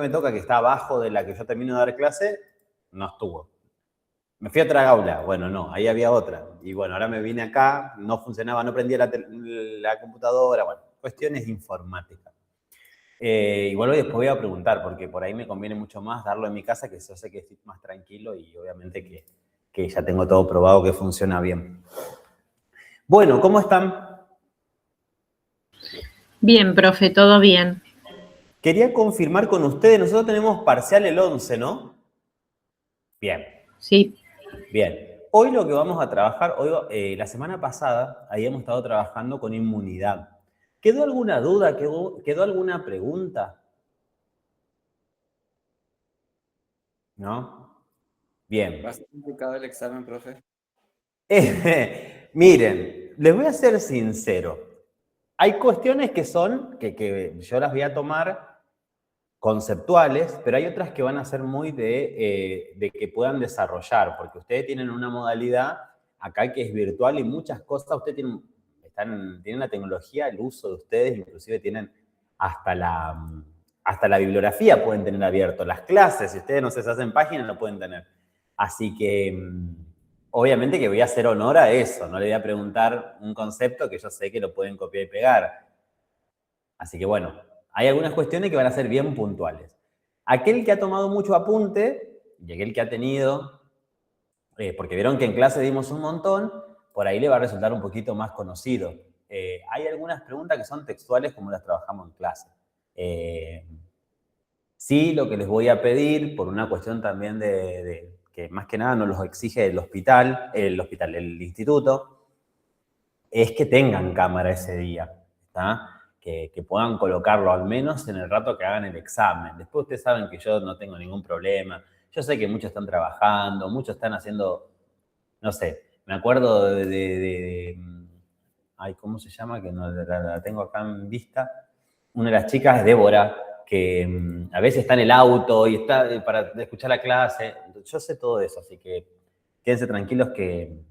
me toca, que está abajo de la que yo termino de dar clase, no estuvo. Me fui a otra aula, bueno, no, ahí había otra. Y bueno, ahora me vine acá, no funcionaba, no prendía la computadora, bueno, cuestiones informáticas. Igual hoy después voy a preguntar, porque por ahí me conviene mucho más darlo en mi casa, que yo sé que estoy más tranquilo y obviamente que ya tengo todo probado que funciona bien. Bueno, ¿cómo están? Bien, profe, todo bien. Quería confirmar con ustedes, nosotros tenemos parcial el 11, ¿no? Bien, Sí. bien. Hoy lo que vamos a trabajar, la semana pasada habíamos estado trabajando con inmunidad. ¿Quedó alguna duda? ¿Quedó alguna pregunta? ¿No? Bien. Va a ser complicado el examen, profe. Miren, les voy a ser sincero. Hay cuestiones que son, que yo las voy a tomar conceptuales, pero hay otras que van a ser muy de que puedan desarrollar, porque ustedes tienen una modalidad acá que es virtual y muchas cosas, ustedes tienen la tecnología, el uso de ustedes, inclusive tienen hasta la bibliografía pueden tener abierto, las clases, si ustedes no se hacen páginas, lo pueden tener. Así que, obviamente que voy a hacer honor a eso, no le voy a preguntar un concepto que yo sé que lo pueden copiar y pegar. Así que bueno, hay algunas cuestiones que van a ser bien puntuales. Aquel que ha tomado mucho apunte y aquel que ha tenido, porque vieron que en clase dimos un montón, por ahí le va a resultar un poquito más conocido. Hay algunas preguntas que son textuales como las trabajamos en clase. Sí, lo que les voy a pedir, por una cuestión también de que más que nada nos los exige el instituto, es que tengan cámara ese día, ¿está? Que puedan colocarlo al menos en el rato que hagan el examen. Después ustedes saben que yo no tengo ningún problema. Yo sé que muchos están trabajando, muchos están haciendo, no sé, me acuerdo ay, ¿cómo se llama? Que no la tengo acá en vista. Una de las chicas es Débora, que a veces está en el auto y está para escuchar la clase. Yo sé todo eso, así que quédense tranquilos que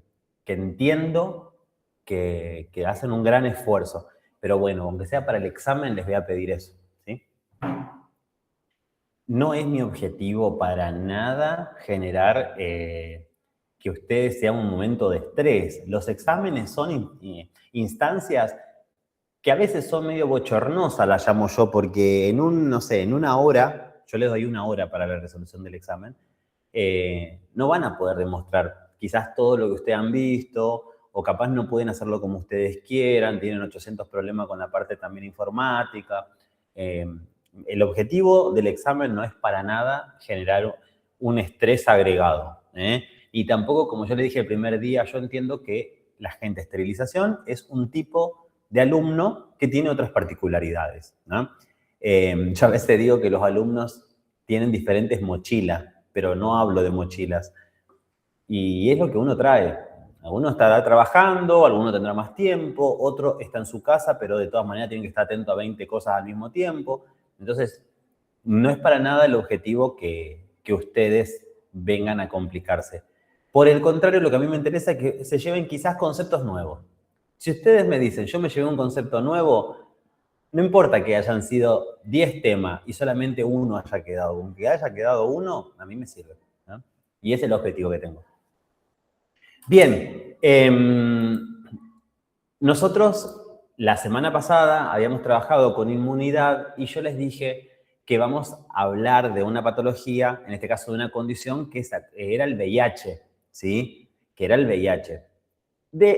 entiendo que hacen un gran esfuerzo. Pero bueno, aunque sea para el examen, les voy a pedir eso, ¿sí? No es mi objetivo para nada generar que ustedes sea un momento de estrés. Los exámenes son instancias que a veces son medio bochornosas, las llamo yo, porque no sé, en una hora, yo les doy una hora para la resolución del examen, no van a poder demostrar quizás todo lo que ustedes han visto, o capaz no pueden hacerlo como ustedes quieran, tienen 800 problemas con la parte también informática. El objetivo del examen no es para nada generar un estrés agregado, ¿eh? Y tampoco, como yo le dije el primer día, yo entiendo que la agente esterilización es un tipo de alumno que tiene otras particularidades, ¿no? Yo a veces digo que los alumnos tienen diferentes mochilas, pero no hablo de mochilas. Y es lo que uno trae. Alguno estará trabajando, alguno tendrá más tiempo, otro está en su casa, pero de todas maneras tiene que estar atento a 20 cosas al mismo tiempo. Entonces, no es para nada el objetivo que ustedes vengan a complicarse. Por el contrario, lo que a mí me interesa es que se lleven quizás conceptos nuevos. Si ustedes me dicen, yo me llevé un concepto nuevo, no importa que hayan sido 10 temas y solamente uno haya quedado. Aunque haya quedado uno, a mí me sirve, ¿no? Y ese es el objetivo que tengo. Bien, nosotros la semana pasada habíamos trabajado con inmunidad y yo les dije que vamos a hablar de una patología, en este caso de una condición que era el VIH, ¿sí? Que era el VIH.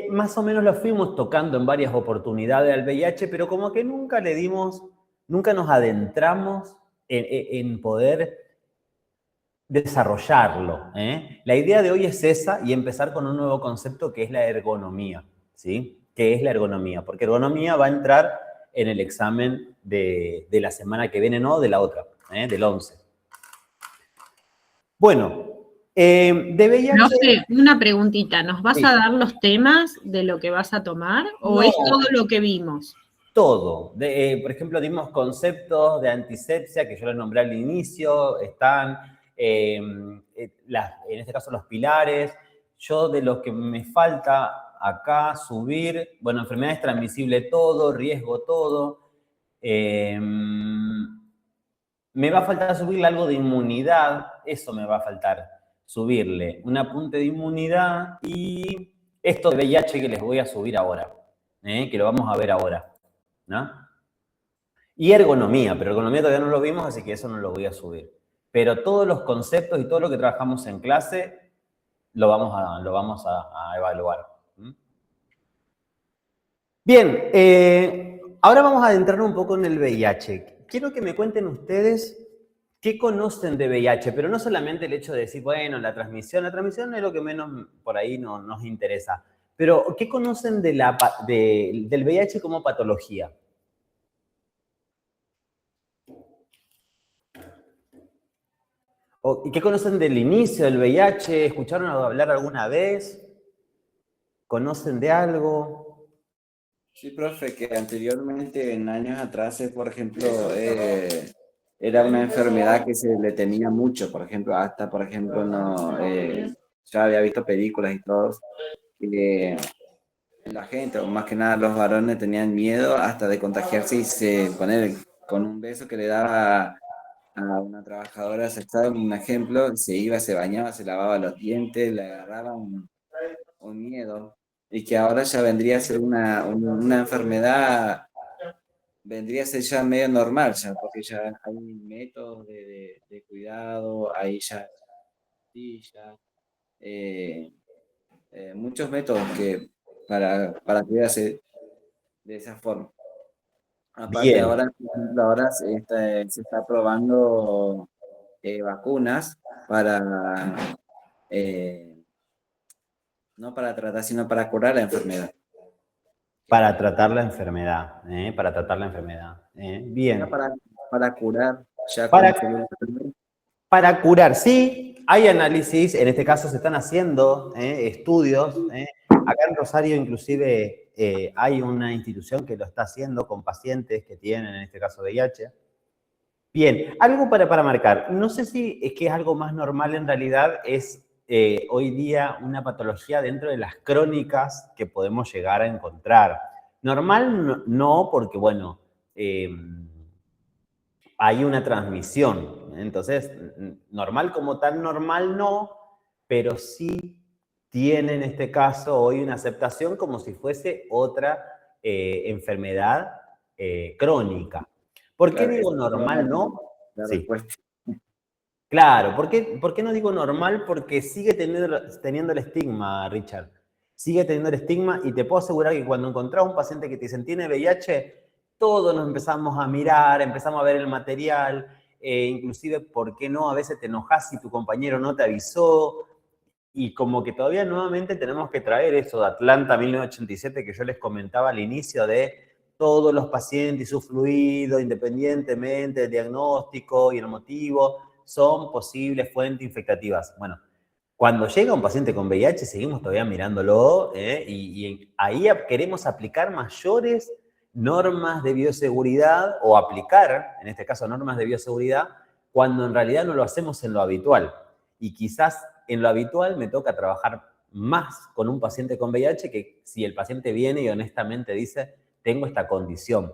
Más o menos lo fuimos tocando en varias oportunidades al VIH, pero como que nunca nos adentramos en poder desarrollarlo, ¿eh? La idea de hoy es esa y empezar con un nuevo concepto que es la ergonomía, ¿sí? ¿Qué es la ergonomía? Porque ergonomía va a entrar en el examen de la semana que viene, no de la otra, del 11. Bueno, de VIH... Profe, una preguntita. ¿Nos vas Sí. a dar los temas de lo que vas a tomar o No, es todo lo que vimos? todo. Por ejemplo, dimos conceptos de antisepsia que yo les nombré al inicio, están en este caso los pilares. Yo de lo que me falta acá subir, bueno, enfermedades transmisibles todo, riesgo todo. me va a faltar subirle algo de inmunidad, eso me va a faltar, subirle un apunte de inmunidad y esto de VIH que les voy a subir ahora, que lo vamos a ver ahora, ¿no? Y ergonomía, pero ergonomía todavía no lo vimos, así que eso no lo voy a subir. Pero todos los conceptos y todo lo que trabajamos en clase lo vamos a evaluar. Bien, ahora vamos a adentrarnos un poco en el VIH. Quiero que me cuenten ustedes qué conocen de VIH, pero no solamente el hecho de decir, bueno, la transmisión es lo que menos por ahí nos interesa, pero ¿qué conocen del VIH como patología? ¿Y qué conocen del inicio del VIH? ¿Escucharon hablar alguna vez? ¿Conocen de algo? Sí, profe, que anteriormente, en años atrás, por ejemplo, era una enfermedad que se le temía mucho, por ejemplo, hasta, por ejemplo, no, ya había visto películas y todo, que la gente, o más que nada los varones, tenían miedo hasta de contagiarse y poner con un beso que le daba a una trabajadora sexual, un ejemplo, se iba, se bañaba, se lavaba los dientes, le agarraba un miedo, y que ahora ya vendría a ser una enfermedad, vendría a ser ya medio normal, ya, porque ya hay métodos de cuidado, hay ya pastillas, eh, muchos métodos que para cuidarse de esa forma. Aparte Bien, ahora, por ejemplo, ahora se está probando vacunas para, eh, no para tratar, sino para curar la enfermedad. para tratar la enfermedad, para tratar la enfermedad. Ya Bien. para curar, ya Para, como sería para curar, sí, hay análisis, en este caso se están haciendo estudios. Acá en Rosario inclusive hay una institución que lo está haciendo con pacientes que tienen, en este caso, VIH. Bien, algo para marcar. No sé si es que es algo más normal en realidad, es hoy día una patología dentro de las crónicas que podemos llegar a encontrar. Normal no, porque bueno, hay una transmisión. Entonces, normal como tal, normal no, pero sí tiene en este caso hoy una aceptación como si fuese otra enfermedad crónica. ¿Por qué claro, digo normal no? la Sí, respuesta. claro. ¿Por qué no digo normal? Porque sigue teniendo el estigma, Richard. Sigue teniendo el estigma y te puedo asegurar que cuando encontrás un paciente que te dicen tiene VIH, todos nos empezamos a mirar, empezamos a ver el material, inclusive, ¿por qué no? A veces te enojas si tu compañero no te avisó, y como que todavía nuevamente tenemos que traer eso de Atlanta 1987 que yo les comentaba al inicio de todos los pacientes y su fluido, independientemente del diagnóstico y el motivo, son posibles fuentes infectativas. Bueno, cuando llega un paciente con VIH, seguimos todavía mirándolo y ahí queremos aplicar mayores normas de bioseguridad o aplicar, en este caso, normas de bioseguridad, cuando en realidad no lo hacemos en lo habitual. Y quizás en lo habitual me toca trabajar más con un paciente con VIH que si el paciente viene y honestamente dice, tengo esta condición.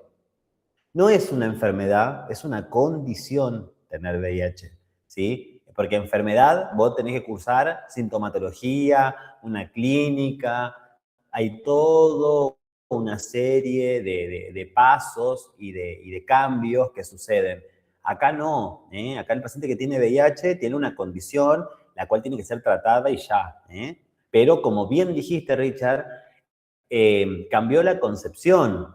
No es una enfermedad, es una condición tener VIH, ¿sí? Porque enfermedad vos tenés que cursar sintomatología, una clínica, hay todo una serie de pasos y de cambios que suceden. Acá no, acá el paciente que tiene VIH tiene una condición la cual tiene que ser tratada y ya. Pero como bien dijiste, Richard, cambió la concepción.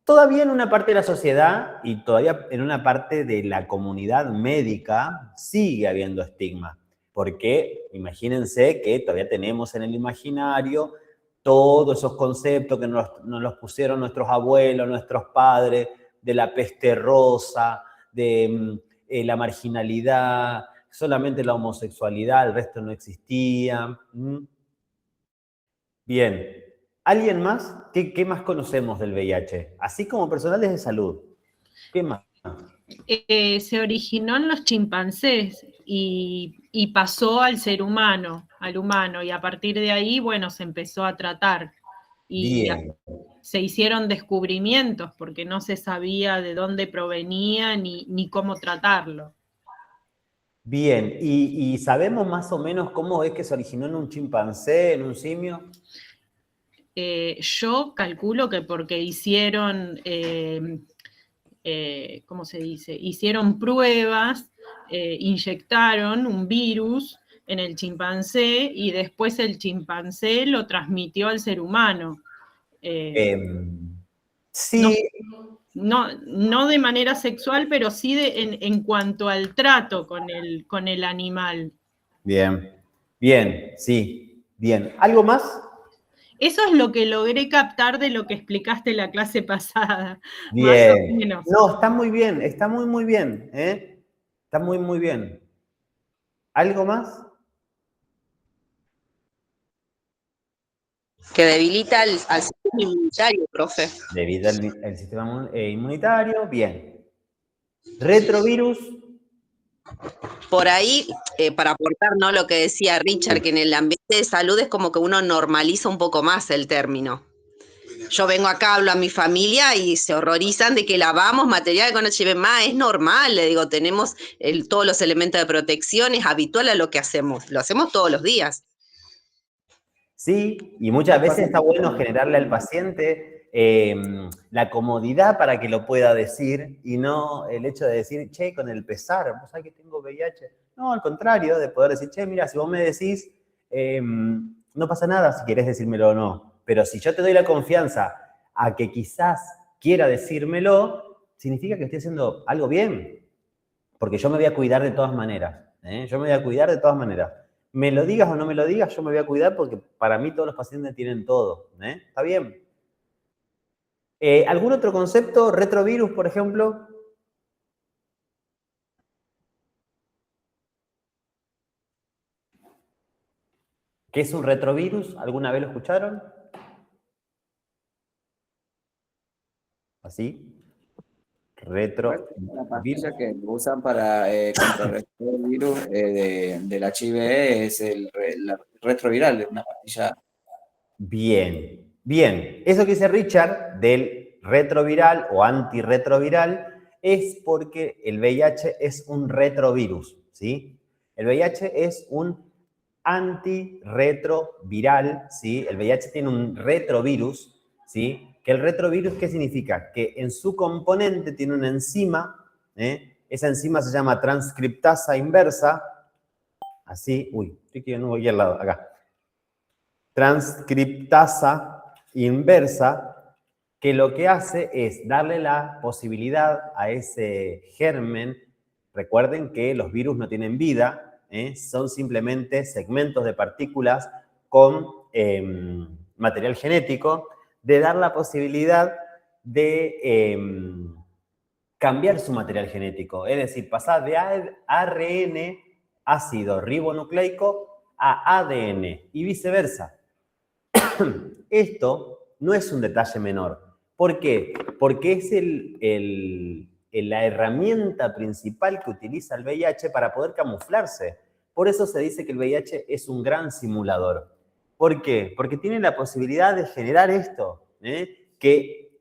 Todavía en una parte de la sociedad y todavía en una parte de la comunidad médica sigue habiendo estigma, porque imagínense que todavía tenemos en el imaginario todos esos conceptos que nos los pusieron nuestros abuelos, nuestros padres, de la peste rosa, de la marginalidad, solamente la homosexualidad, el resto no existía. Bien. ¿Alguien más? ¿Qué más conocemos del VIH? Así como personales de salud. ¿Qué más? Se originó en los chimpancés y pasó al ser humano, al humano, y a partir de ahí, bueno, se empezó a tratar. Y Bien. se hicieron descubrimientos porque no se sabía de dónde provenía ni cómo tratarlo. Bien, ¿y sabemos más o menos cómo es que se originó en un chimpancé, en un simio? Yo calculo que porque hicieron, ¿cómo se dice? Hicieron pruebas, inyectaron un virus en el chimpancé y después el chimpancé lo transmitió al ser humano. No, Sí, no de manera sexual, pero sí en cuanto al trato con el animal. bien, bien, sí, bien. ¿Algo más? Eso es lo que logré captar de lo que explicaste la clase pasada, más o Bien. menos. No, está muy bien, está muy, muy bien, ¿eh? Está muy, muy bien. ¿Algo más? Que debilita al sistema inmunitario, profe. Debido al sistema inmunitario, bien. Retrovirus, Por ahí, para aportar, ¿no?, lo que decía Richard, que en el ambiente de salud es como que uno normaliza un poco más el término. Yo vengo acá, hablo a mi familia y se horrorizan de que lavamos material con HMA. Es normal, le digo, tenemos todos los elementos de protección, es habitual a lo que hacemos. Lo hacemos todos los días. sí, y muchas veces está bueno generarle al paciente la comodidad para que lo pueda decir y no el hecho de decir, che, con el pesar, vos sabés que tengo VIH. No, al contrario, de poder decir, che, mira, si vos me decís, no pasa nada si querés decírmelo o no, pero si yo te doy la confianza a que quizás quiera decírmelo, significa que estoy haciendo algo bien, porque yo me voy a cuidar de todas maneras, ¿eh? Yo me voy a cuidar de todas maneras. Me lo digas o no me lo digas, yo me voy a cuidar porque para mí todos los pacientes tienen todo, ¿eh? ¿Está bien? ¿Algún otro concepto? Retrovirus, por ejemplo. ¿Qué es un retrovirus? ¿Alguna vez lo escucharon? ¿Así? La Retrovirus. pastilla que usan para contrarrestar el virus del HIV es la retroviral, es una pastilla. Bien, bien. Eso que dice Richard del retroviral o antirretroviral es porque el VIH es un retrovirus, ¿sí? El VIH es un antirretroviral, ¿sí? El VIH tiene un retrovirus, ¿sí? Que el retrovirus, ¿qué significa? Que en su componente tiene una enzima, esa enzima se llama transcriptasa inversa, así, uy, estoy quedando aquí al lado, acá. Transcriptasa inversa, que lo que hace es darle la posibilidad a ese germen. Recuerden que los virus no tienen vida, son simplemente segmentos de partículas con material genético, de dar la posibilidad de cambiar su material genético, es decir, pasar de ARN, ácido ribonucleico, a ADN y viceversa. Esto no es un detalle menor. ¿Por qué? Porque es la herramienta principal que utiliza el VIH para poder camuflarse. Por eso se dice que el VIH es un gran simulador. ¿Por qué? Porque tiene la posibilidad de generar esto, que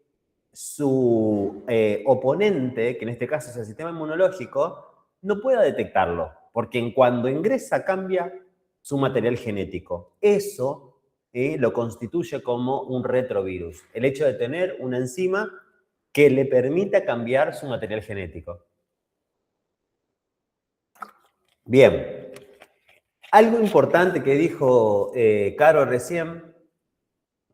su oponente, que en este caso es el sistema inmunológico, no pueda detectarlo, porque cuando ingresa cambia su material genético. Eso lo constituye como un retrovirus, el hecho de tener una enzima que le permita cambiar su material genético. Bien, algo importante que dijo Caro recién,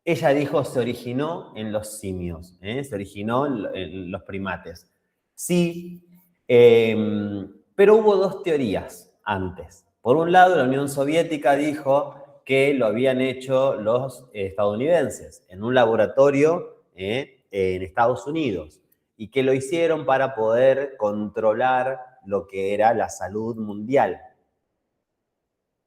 ella dijo se originó en los simios, se originó en los primates. Sí, pero hubo dos teorías antes. Por un lado, la Unión Soviética dijo que lo habían hecho los estadounidenses en un laboratorio en Estados Unidos y que lo hicieron para poder controlar lo que era la salud mundial.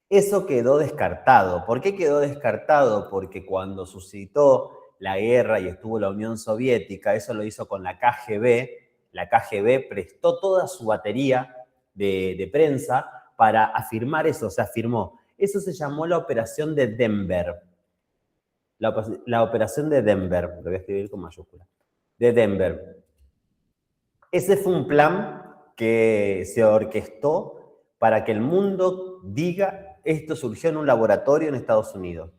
Eso quedó descartado. ¿Por qué quedó descartado? Porque cuando suscitó la guerra y estuvo la Unión Soviética, eso lo hizo con la KGB. La KGB prestó toda su batería de prensa para afirmar eso, se afirmó. Eso se llamó la Operación de Denver. La operación de Denver, lo voy a escribir con mayúscula, de Denver. Ese fue un plan que se orquestó para que el mundo diga esto surgió en un laboratorio en Estados Unidos.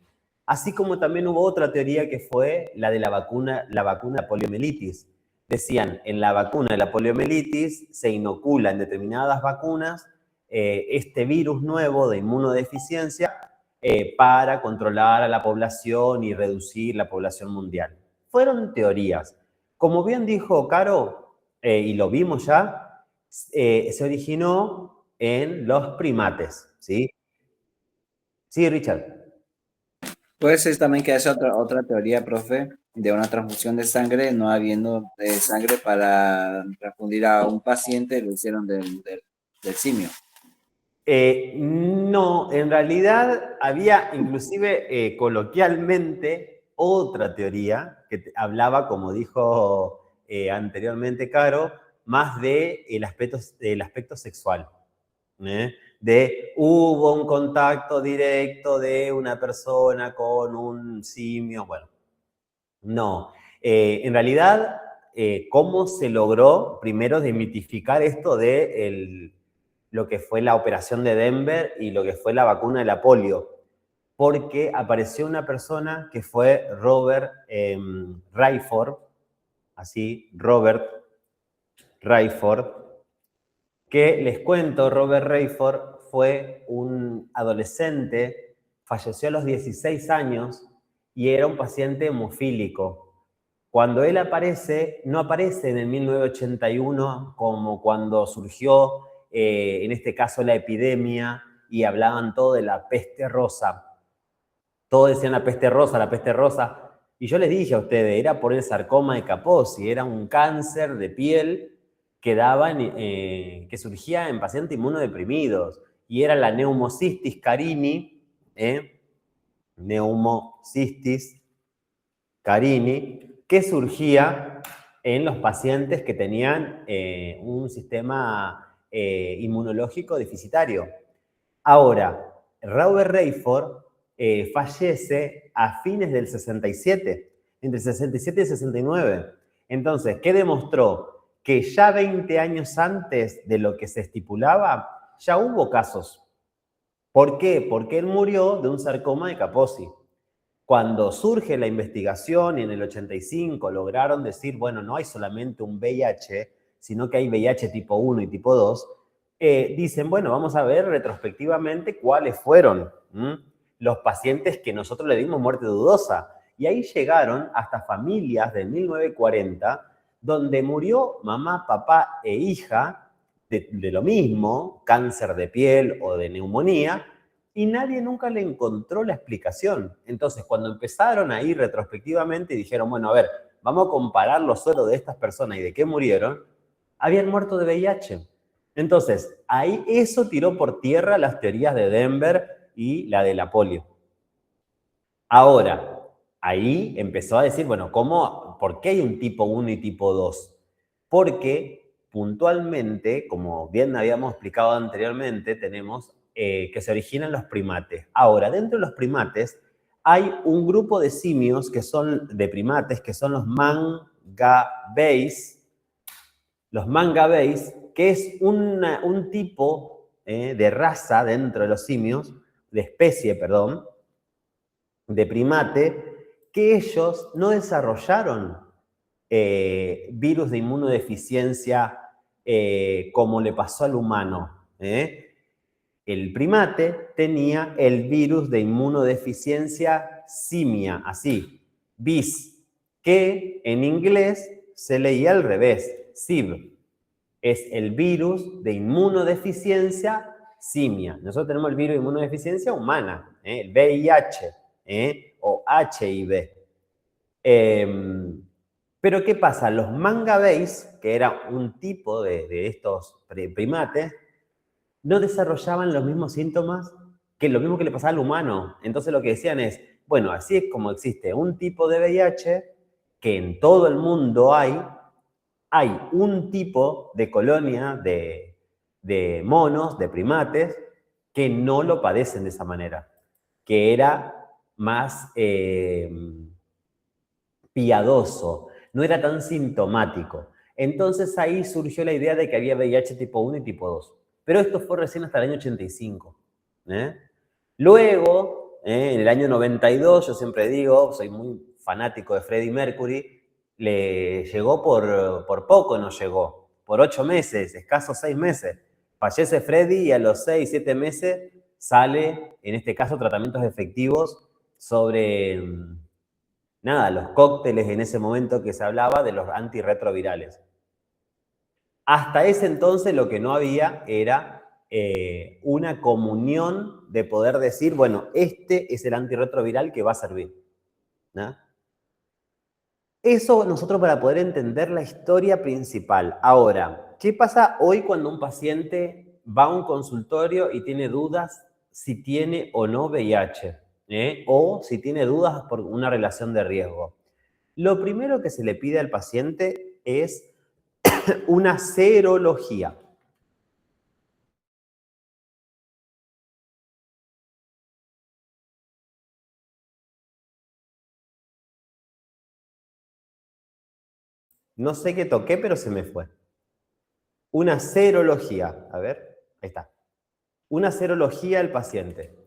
Así como también hubo otra teoría que fue la de la vacuna de la poliomielitis. Decían, en la vacuna de la poliomielitis se inocula en determinadas vacunas este virus nuevo de inmunodeficiencia para controlar a la población y reducir la población mundial. Fueron teorías. Como bien dijo Caro, y lo vimos ya, se originó en los primates, ¿sí? Sí, Richard. Puede ser también que haya otra teoría, profe, de una transfusión de sangre, no habiendo sangre para transfundir a un paciente, lo hicieron del simio. No, en realidad había inclusive coloquialmente otra teoría que hablaba, como dijo anteriormente Caro, más del aspecto sexual. De hubo un contacto directo de una persona con un simio, bueno, no. En realidad, ¿cómo se logró primero desmitificar esto de lo que fue la operación de Denver y lo que fue la vacuna de la polio? Porque apareció una persona que fue Robert Redford, así, Robert Redford, que les cuento, Robert Redford fue un adolescente, falleció a los 16 años y era un paciente hemofílico. Cuando él aparece, no aparece en el 1981 como cuando surgió, en este caso, la epidemia y hablaban todo de la peste rosa. Todos decían la peste rosa, la peste rosa. Y yo les dije a ustedes, era por el sarcoma de Kaposi, era un cáncer de piel que surgía en pacientes inmunodeprimidos. Y era la neumocistis carini, neumocistis carini, que surgía en los pacientes que tenían un sistema inmunológico deficitario. Ahora, Robert Redford fallece a fines del 67, entre el 67 y el 69. Entonces, ¿qué demostró? Que ya 20 años antes de lo que se estipulaba, ya hubo casos. ¿Por qué? Porque él murió de un sarcoma de Kaposi. Cuando surge la investigación y en el 85 lograron decir, bueno, no hay solamente un VIH, sino que hay VIH tipo 1 y tipo 2, dicen, bueno, vamos a ver retrospectivamente cuáles fueron los pacientes que nosotros le dimos muerte dudosa. Y ahí llegaron hasta familias de 1940, donde murió mamá, papá e hija de lo mismo, cáncer de piel o de neumonía, y nadie nunca le encontró la explicación. Entonces, cuando empezaron a ir retrospectivamente y dijeron, bueno, a ver, vamos a comparar los suelos de estas personas y de qué murieron, habían muerto de VIH. Entonces, ahí eso tiró por tierra las teorías de Denver y la de la polio. Ahora, ahí empezó a decir, bueno, ¿por qué hay un tipo 1 y tipo 2? Porque puntualmente, como bien habíamos explicado anteriormente, tenemos que se originan los primates. Ahora, dentro de los primates hay un grupo de simios de primates que son los mangabeys, que es un tipo de raza dentro de los simios, de especie, perdón, de primate, que ellos no desarrollaron virus de inmunodeficiencia como le pasó al humano. El primate tenía el virus de inmunodeficiencia simia, así, bis, que en inglés se leía al revés, SIV. Es el virus de inmunodeficiencia simia. Nosotros tenemos el virus de inmunodeficiencia humana, el VIH o HIV. Pero ¿qué pasa? Los mangabeys, que era un tipo de estos primates, no desarrollaban los mismos síntomas que lo mismo que le pasaba al humano. Entonces lo que decían es, bueno, así es como existe un tipo de VIH que en todo el mundo hay un tipo de colonia de monos, de primates, que no lo padecen de esa manera, que era más piadoso, no era tan sintomático. Entonces ahí surgió la idea de que había VIH tipo 1 y tipo 2. Pero esto fue recién hasta el año 85. Luego, en el año 92, yo siempre digo, soy muy fanático de Freddie Mercury, le llegó por poco, no llegó, por 8 meses, escasos 6 meses. Fallece Freddie y a los 6, 7 meses sale, en este caso, tratamientos efectivos sobre, nada, los cócteles en ese momento que se hablaba de los antirretrovirales. Hasta ese entonces lo que no había era una comunión de poder decir, bueno, este es el antirretroviral que va a servir, ¿no? Eso nosotros para poder entender la historia principal. Ahora, ¿qué pasa hoy cuando un paciente va a un consultorio y tiene dudas si tiene o no VIH? O si tiene dudas por una relación de riesgo. Lo primero que se le pide al paciente es una serología. No sé qué toqué, pero se me fue. Una serología. A ver, ahí está. Una serología al paciente.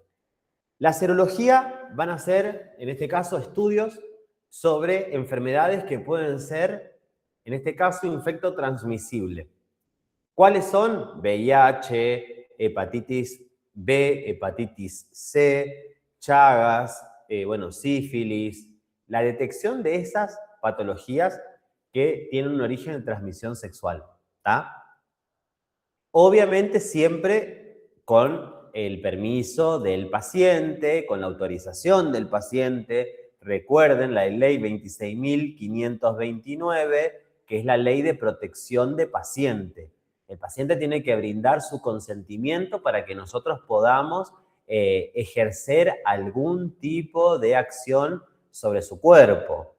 La serología van a ser, en este caso, estudios sobre enfermedades que pueden ser, en este caso, infectotransmisible. ¿Cuáles son? VIH, hepatitis B, hepatitis C, Chagas, sífilis. La detección de esas patologías que tienen un origen de transmisión sexual, ¿tá? Obviamente siempre con el permiso del paciente, con la autorización del paciente. Recuerden la ley 26.529, que es la ley de protección de paciente. El paciente tiene que brindar su consentimiento para que nosotros podamos ejercer algún tipo de acción sobre su cuerpo.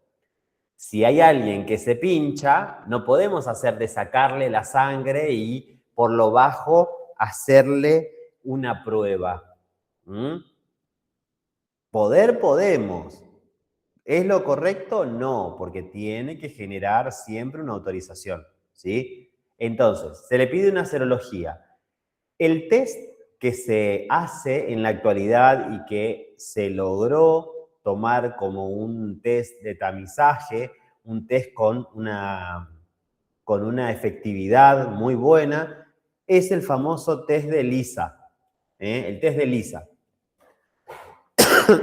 Si hay alguien que se pincha, no podemos hacer de sacarle la sangre y por lo bajo hacerle una prueba. Poder podemos. ¿Es lo correcto? No, porque tiene que generar siempre una autorización, ¿sí? Entonces, se le pide una serología. El test que se hace en la actualidad y que se logró tomar como un test de tamizaje, un test con una efectividad muy buena, es el famoso test de ELISA, el test de ELISA.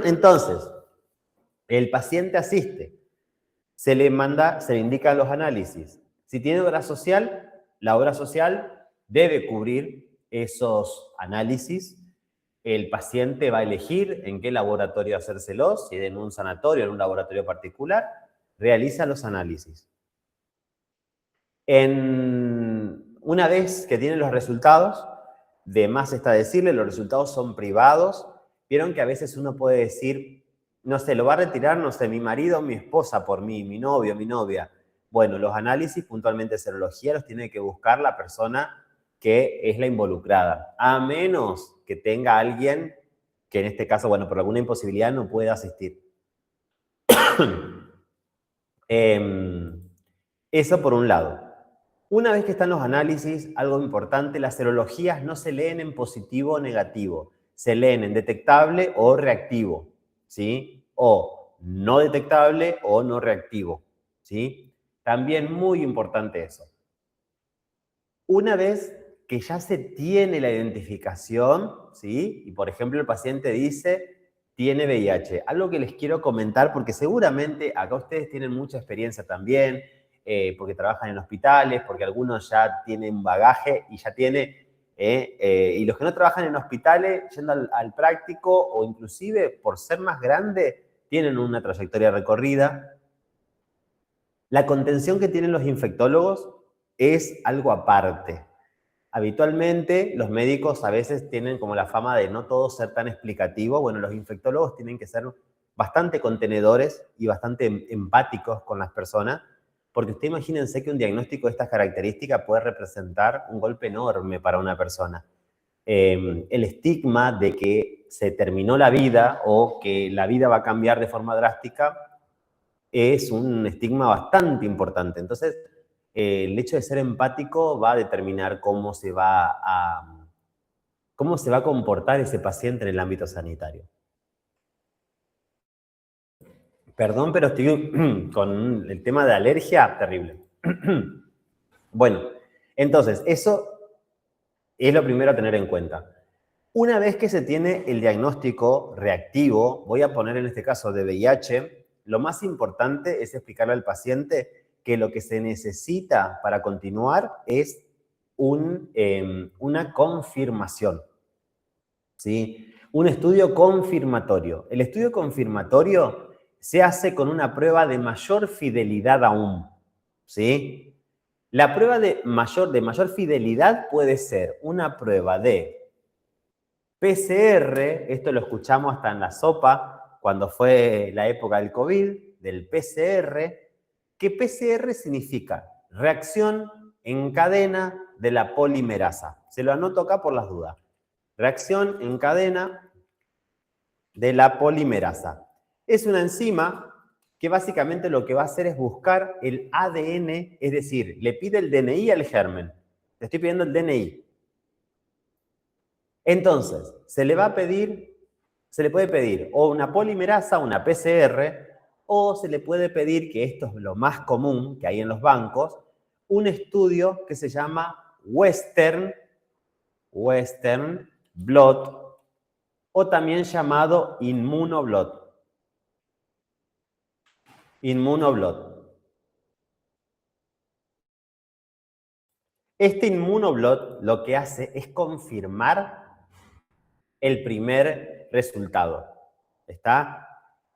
Entonces, el paciente asiste, se le indican los análisis. Si tiene obra social, la obra social debe cubrir esos análisis. El paciente va a elegir en qué laboratorio hacérselos, si en un sanatorio, en un laboratorio particular, realiza los análisis. Una vez que tienen los resultados, de más está decirle, los resultados son privados. Vieron que a veces uno puede decir, no sé, lo va a retirar, no sé, mi marido o mi esposa por mí, mi novio, mi novia. Bueno, los análisis, puntualmente serología, los tiene que buscar la persona que es la involucrada, a menos que tenga alguien que en este caso, bueno, por alguna imposibilidad no pueda asistir. Eso por un lado. Una vez que están los análisis, algo importante, las serologías no se leen en positivo o negativo, se leen en detectable o reactivo, ¿sí? O no detectable o no reactivo, ¿sí? También muy importante eso. Una vez que ya se tiene la identificación, ¿sí? Y por ejemplo el paciente dice, tiene VIH. Algo que les quiero comentar, porque seguramente acá ustedes tienen mucha experiencia también, porque trabajan en hospitales, porque algunos ya tienen bagaje y ya tiene, y los que no trabajan en hospitales, yendo al práctico o inclusive por ser más grande, tienen una trayectoria recorrida. La contención que tienen los infectólogos es algo aparte. Habitualmente los médicos a veces tienen como la fama de no todo ser tan explicativo. Bueno, los infectólogos tienen que ser bastante contenedores y bastante empáticos con las personas, porque usted imagínense que un diagnóstico de estas características puede representar un golpe enorme para una persona. El estigma de que se terminó la vida o que la vida va a cambiar de forma drástica es un estigma bastante importante. Entonces, el hecho de ser empático va a determinar cómo se va a comportar ese paciente en el ámbito sanitario. Perdón, pero estoy con el tema de alergia terrible. Bueno, entonces, eso es lo primero a tener en cuenta. Una vez que se tiene el diagnóstico reactivo, voy a poner en este caso de VIH, lo más importante es explicarle al paciente que lo que se necesita para continuar es una confirmación, ¿sí? Un estudio confirmatorio. El estudio confirmatorio se hace con una prueba de mayor fidelidad aún, ¿sí? La prueba de mayor fidelidad puede ser una prueba de PCR, esto lo escuchamos hasta en la sopa, cuando fue la época del COVID, del PCR, que PCR significa reacción en cadena de la polimerasa. Se lo anoto acá por las dudas. Reacción en cadena de la polimerasa. Es una enzima que básicamente lo que va a hacer es buscar el ADN, es decir, le pide el DNI al germen. Le estoy pidiendo el DNI. Entonces, se le puede pedir o una polimerasa, una PCR, o se le puede pedir, que esto es lo más común que hay en los bancos, un estudio que se llama Western Blot, o también llamado Immunoblot. Este Immunoblot lo que hace es confirmar el primer resultado. ¿Está?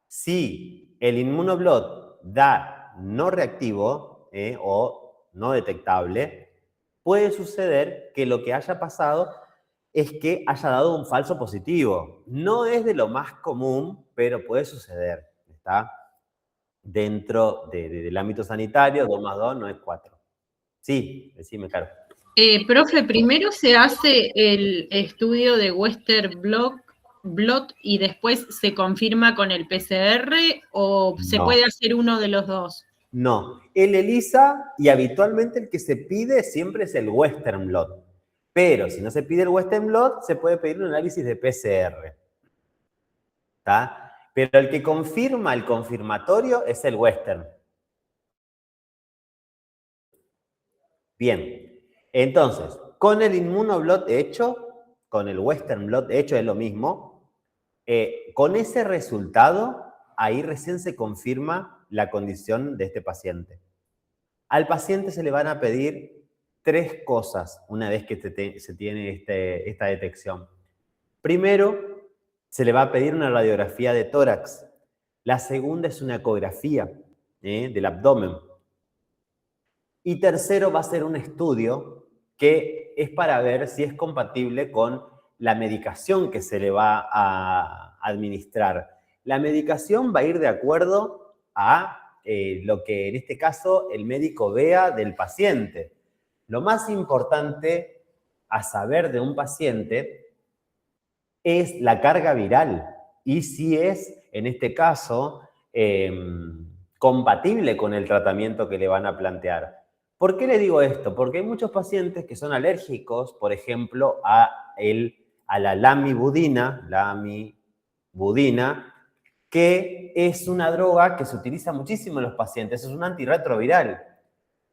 Si el Immunoblot da no reactivo o no detectable, puede suceder que lo que haya pasado es que haya dado un falso positivo. No es de lo más común, pero puede suceder. ¿Está? Dentro del ámbito sanitario, 2 más 2 no es 4. Sí, decime, Caro. Profe, primero se hace el estudio de Western Blot y después se confirma con el PCR o se puede hacer uno de los dos. No, el ELISA y habitualmente el que se pide siempre es el Western Blot. Pero si no se pide el Western Blot, se puede pedir un análisis de PCR. ¿Está? Pero el que confirma el confirmatorio es el Western. Bien, entonces, con el Immunoblot hecho, con el Western Blot hecho es lo mismo, con ese resultado, ahí recién se confirma la condición de este paciente. Al paciente se le van a pedir 3 cosas una vez que se tiene esta detección. Primero, se le va a pedir una radiografía de tórax. La segunda es una ecografía del abdomen. Y tercero va a ser un estudio que es para ver si es compatible con la medicación que se le va a administrar. La medicación va a ir de acuerdo a lo que en este caso el médico vea del paciente. Lo más importante a saber de un paciente es la carga viral y si es, en este caso, compatible con el tratamiento que le van a plantear. ¿Por qué le digo esto? Porque hay muchos pacientes que son alérgicos, por ejemplo, a la lamivudina, que es una droga que se utiliza muchísimo en los pacientes, es un antirretroviral.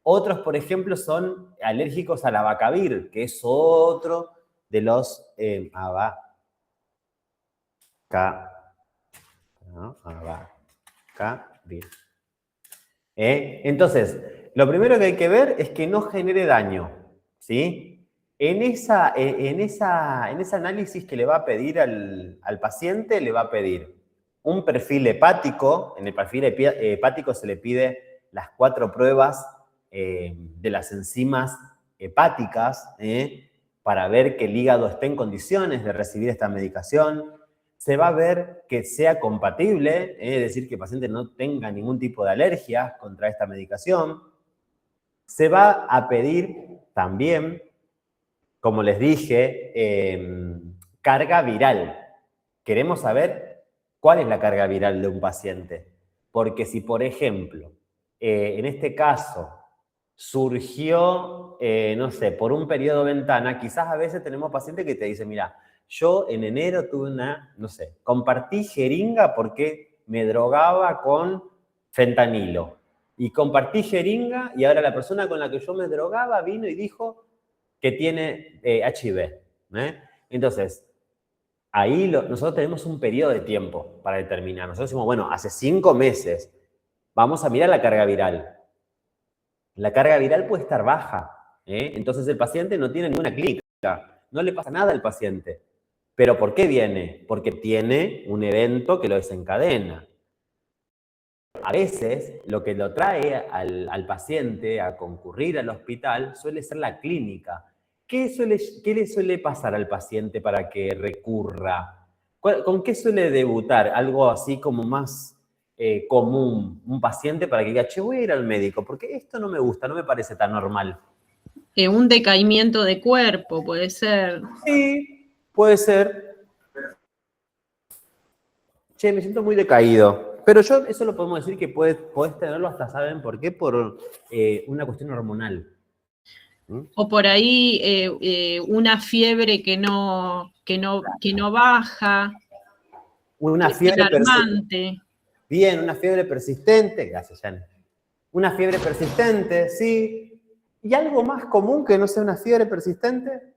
Otros, por ejemplo, son alérgicos al abacavir, que es otro de los abacavir. Entonces, lo primero que hay que ver es que no genere daño, ¿sí? En ese análisis que le va a pedir al paciente, le va a pedir un perfil hepático. En el perfil hepático se le pide las 4 pruebas de las enzimas hepáticas para ver que el hígado esté en condiciones de recibir esta medicación. Se va a ver que sea compatible, es decir, que el paciente no tenga ningún tipo de alergia contra esta medicación. Se va a pedir también, como les dije, carga viral. queremos saber cuál es la carga viral de un paciente. Porque si, por ejemplo, en este caso surgió, no sé, por un periodo ventana, quizás a veces tenemos pacientes que te dicen, mira, yo en enero tuve no sé, compartí jeringa porque me drogaba con fentanilo. Y compartí jeringa y ahora la persona con la que yo me drogaba vino y dijo que tiene HIV. Entonces, ahí nosotros tenemos un periodo de tiempo para determinar. Nosotros decimos, bueno, hace 5 meses, vamos a mirar la carga viral. La carga viral puede estar baja, entonces el paciente no tiene ninguna clínica, no le pasa nada al paciente. ¿Pero por qué viene? Porque tiene un evento que lo desencadena. A veces lo que lo trae al paciente a concurrir al hospital suele ser la clínica. ¿Qué le suele pasar al paciente para que recurra? ¿Con qué suele debutar? Algo así como más común, un paciente para que diga, che, voy a ir al médico, porque esto no me gusta, no me parece tan normal. Un decaimiento de cuerpo, puede ser. Sí, puede ser. Che, me siento muy decaído. Pero eso lo podemos decir que podés tenerlo hasta, ¿saben por qué? Por una cuestión hormonal. O por ahí una fiebre que no baja. Una fiebre persistente. Bien, una fiebre persistente. Gracias, Jan. Una fiebre persistente, sí. ¿Y algo más común que no sea una fiebre persistente?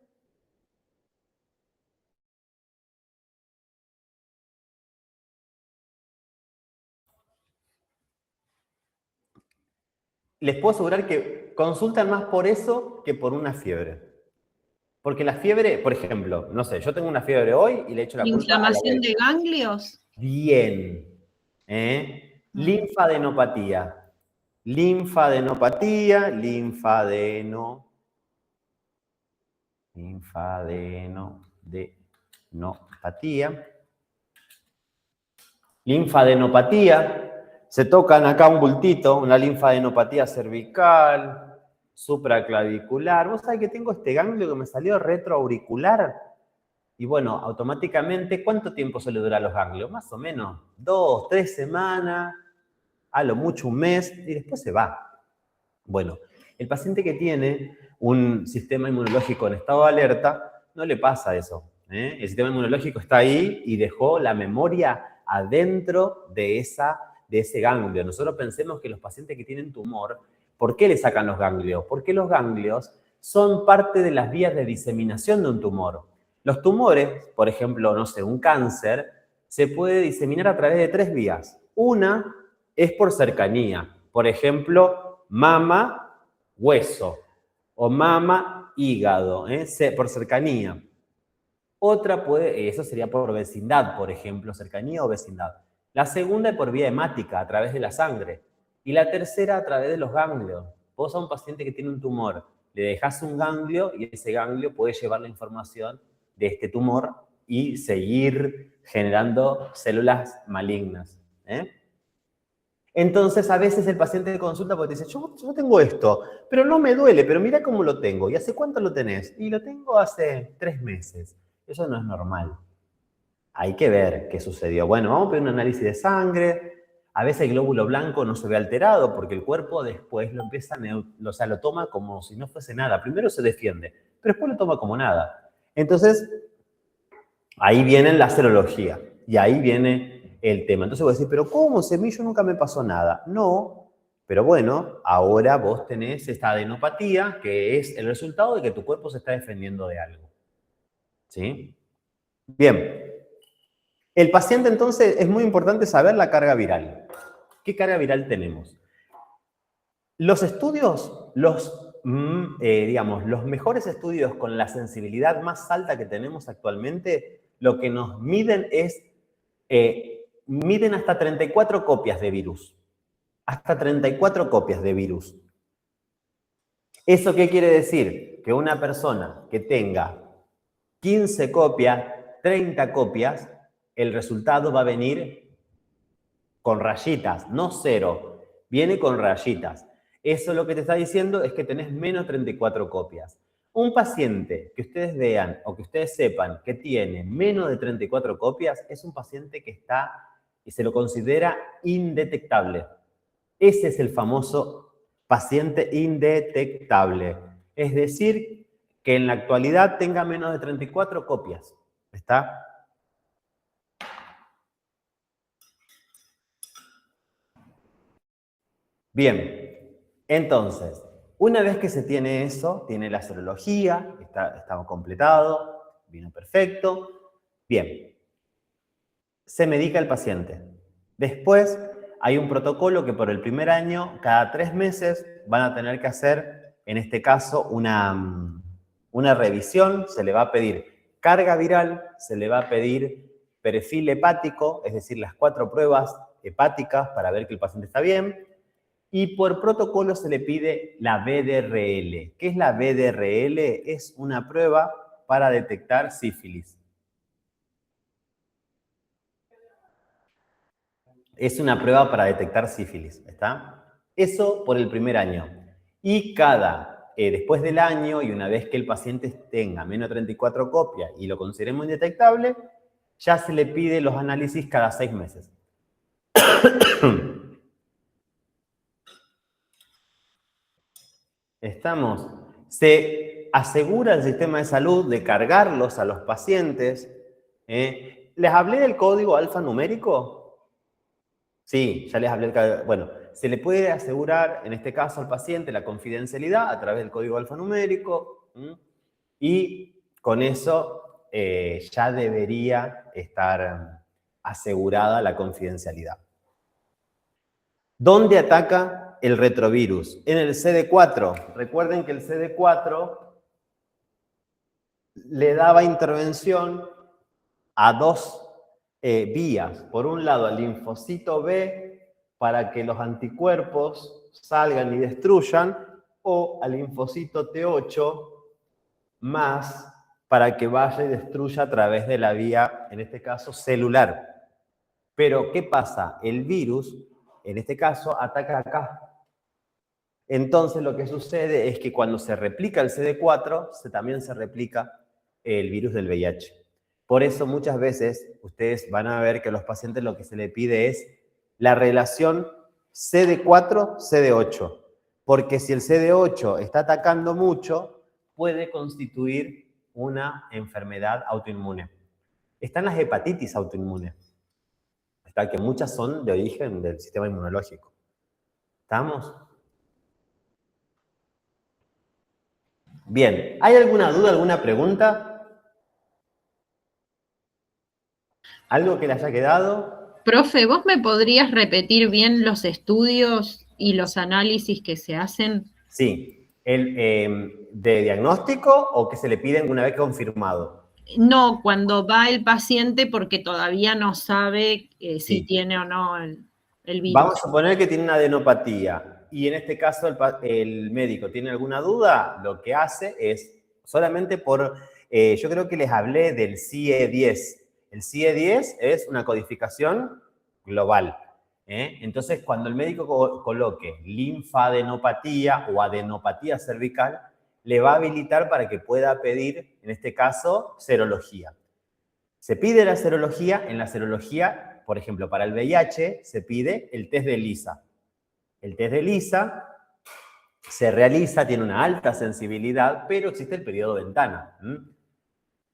Les puedo asegurar que consultan más por eso que por una fiebre. Porque la fiebre, por ejemplo, no sé, yo tengo una fiebre hoy y le echo la culpa a la ¿Inflamación de ganglios? Bien. Linfadenopatía. Linfadenopatía. Linfadenopatía. Se tocan acá un bultito, una linfadenopatía cervical, supraclavicular. Vos sabés que tengo este ganglio que me salió retroauricular. Y bueno, automáticamente, ¿cuánto tiempo suele durar los ganglios? Más o menos 2, 3 semanas, a lo mucho un mes, y después se va. Bueno, el paciente que tiene un sistema inmunológico en estado de alerta, no le pasa eso. El sistema inmunológico está ahí y dejó la memoria adentro de ese ganglio. Nosotros pensemos que los pacientes que tienen tumor, ¿por qué le sacan los ganglios? Porque los ganglios son parte de las vías de diseminación de un tumor. Los tumores, por ejemplo, no sé, un cáncer, se puede diseminar a través de 3 vías. Una es por cercanía. Por ejemplo, mama, hueso. O mama, hígado, por cercanía. Otra eso sería por vecindad, por ejemplo, cercanía o vecindad. La segunda es por vía hemática, a través de la sangre. Y la tercera a través de los ganglios. Vos a un paciente que tiene un tumor, le dejás un ganglio y ese ganglio puede llevar la información de este tumor y seguir generando células malignas. Entonces, a veces el paciente consulta porque te dice, yo tengo esto, pero no me duele, pero mira cómo lo tengo. ¿Y hace cuánto lo tenés? Y lo tengo hace 3 meses. Eso no es normal. Hay que ver qué sucedió. Bueno, vamos a pedir un análisis de sangre. A veces el glóbulo blanco no se ve alterado porque el cuerpo después lo empieza lo toma como si no fuese nada. Primero se defiende, pero después lo toma como nada. Entonces, ahí viene la serología y ahí viene el tema. Entonces voy a decir, ¿pero cómo? Si a mí yo nunca me pasó nada. No, pero bueno, ahora vos tenés esta adenopatía que es el resultado de que tu cuerpo se está defendiendo de algo. ¿Sí? Bien. El paciente, entonces, es muy importante saber la carga viral. ¿Qué carga viral tenemos? Los estudios, los mejores estudios con la sensibilidad más alta que tenemos actualmente, lo que nos miden es, miden hasta 34 copias de virus. Hasta 34 copias de virus. ¿Eso qué quiere decir? Que una persona que tenga 15 copias, 30 copias, el resultado va a venir con rayitas, no 0, viene con rayitas. Eso lo que te está diciendo es que tenés menos 34 copias. Un paciente que ustedes vean o que ustedes sepan que tiene menos de 34 copias es un paciente que está y se lo considera indetectable. Ese es el famoso paciente indetectable. Es decir, que en la actualidad tenga menos de 34 copias. ¿Está? Bien, entonces, una vez que se tiene eso, tiene la serología, está completado, vino perfecto. Bien, se medica el paciente. Después hay un protocolo que por el primer año, cada 3 meses, van a tener que hacer, en este caso, una revisión. Se le va a pedir carga viral, se le va a pedir perfil hepático, es decir, las 4 pruebas hepáticas para ver que el paciente está bien. Y por protocolo se le pide la VDRL. ¿Qué es la VDRL? Es una prueba para detectar sífilis. Es una prueba para detectar sífilis, ¿está? Eso por el primer año. Y después del año, y una vez que el paciente tenga menos de 34 copias y lo consideremos indetectable, ya se le pide los análisis cada 6 meses. ¿Estamos? Se asegura el sistema de salud de cargarlos a los pacientes. ¿Les hablé del código alfanumérico? Sí, ya les hablé. Bueno, se le puede asegurar, en este caso al paciente, la confidencialidad a través del código alfanumérico. Y con eso ya debería estar asegurada la confidencialidad. ¿Dónde ataca el retrovirus? En el CD4. Recuerden que el CD4 le daba intervención a 2 vías. Por un lado, al linfocito B para que los anticuerpos salgan y destruyan, o al linfocito T8 más para que vaya y destruya a través de la vía, en este caso, celular. Pero, ¿qué pasa? El virus, en este caso, ataca acá. Entonces, lo que sucede es que cuando se replica el CD4, también se replica el virus del VIH. Por eso, muchas veces, ustedes van a ver que a los pacientes lo que se les pide es la relación CD4-CD8. Porque si el CD8 está atacando mucho, puede constituir una enfermedad autoinmune. Están las hepatitis autoinmunes. Está que muchas son de origen del sistema inmunológico. ¿Estamos? Bien. ¿Hay alguna duda, alguna pregunta? ¿Algo que le haya quedado? Profe, ¿vos me podrías repetir bien los estudios y los análisis que se hacen? Sí. ¿De diagnóstico o que se le piden una vez confirmado? No, cuando va el paciente porque todavía no sabe si Sí. tiene o no el virus. Vamos a suponer que tiene una adenopatía y en este caso el médico tiene alguna duda, lo que hace es solamente yo creo que les hablé del CIE-10. El CIE-10 es una codificación global. Entonces, cuando el médico coloque linfadenopatía o adenopatía cervical, le va a habilitar para que pueda pedir, en este caso, serología. Se pide la serología. En la serología, por ejemplo, para el VIH, se pide el test de ELISA. El test de ELISA se realiza, tiene una alta sensibilidad, pero existe el periodo ventana.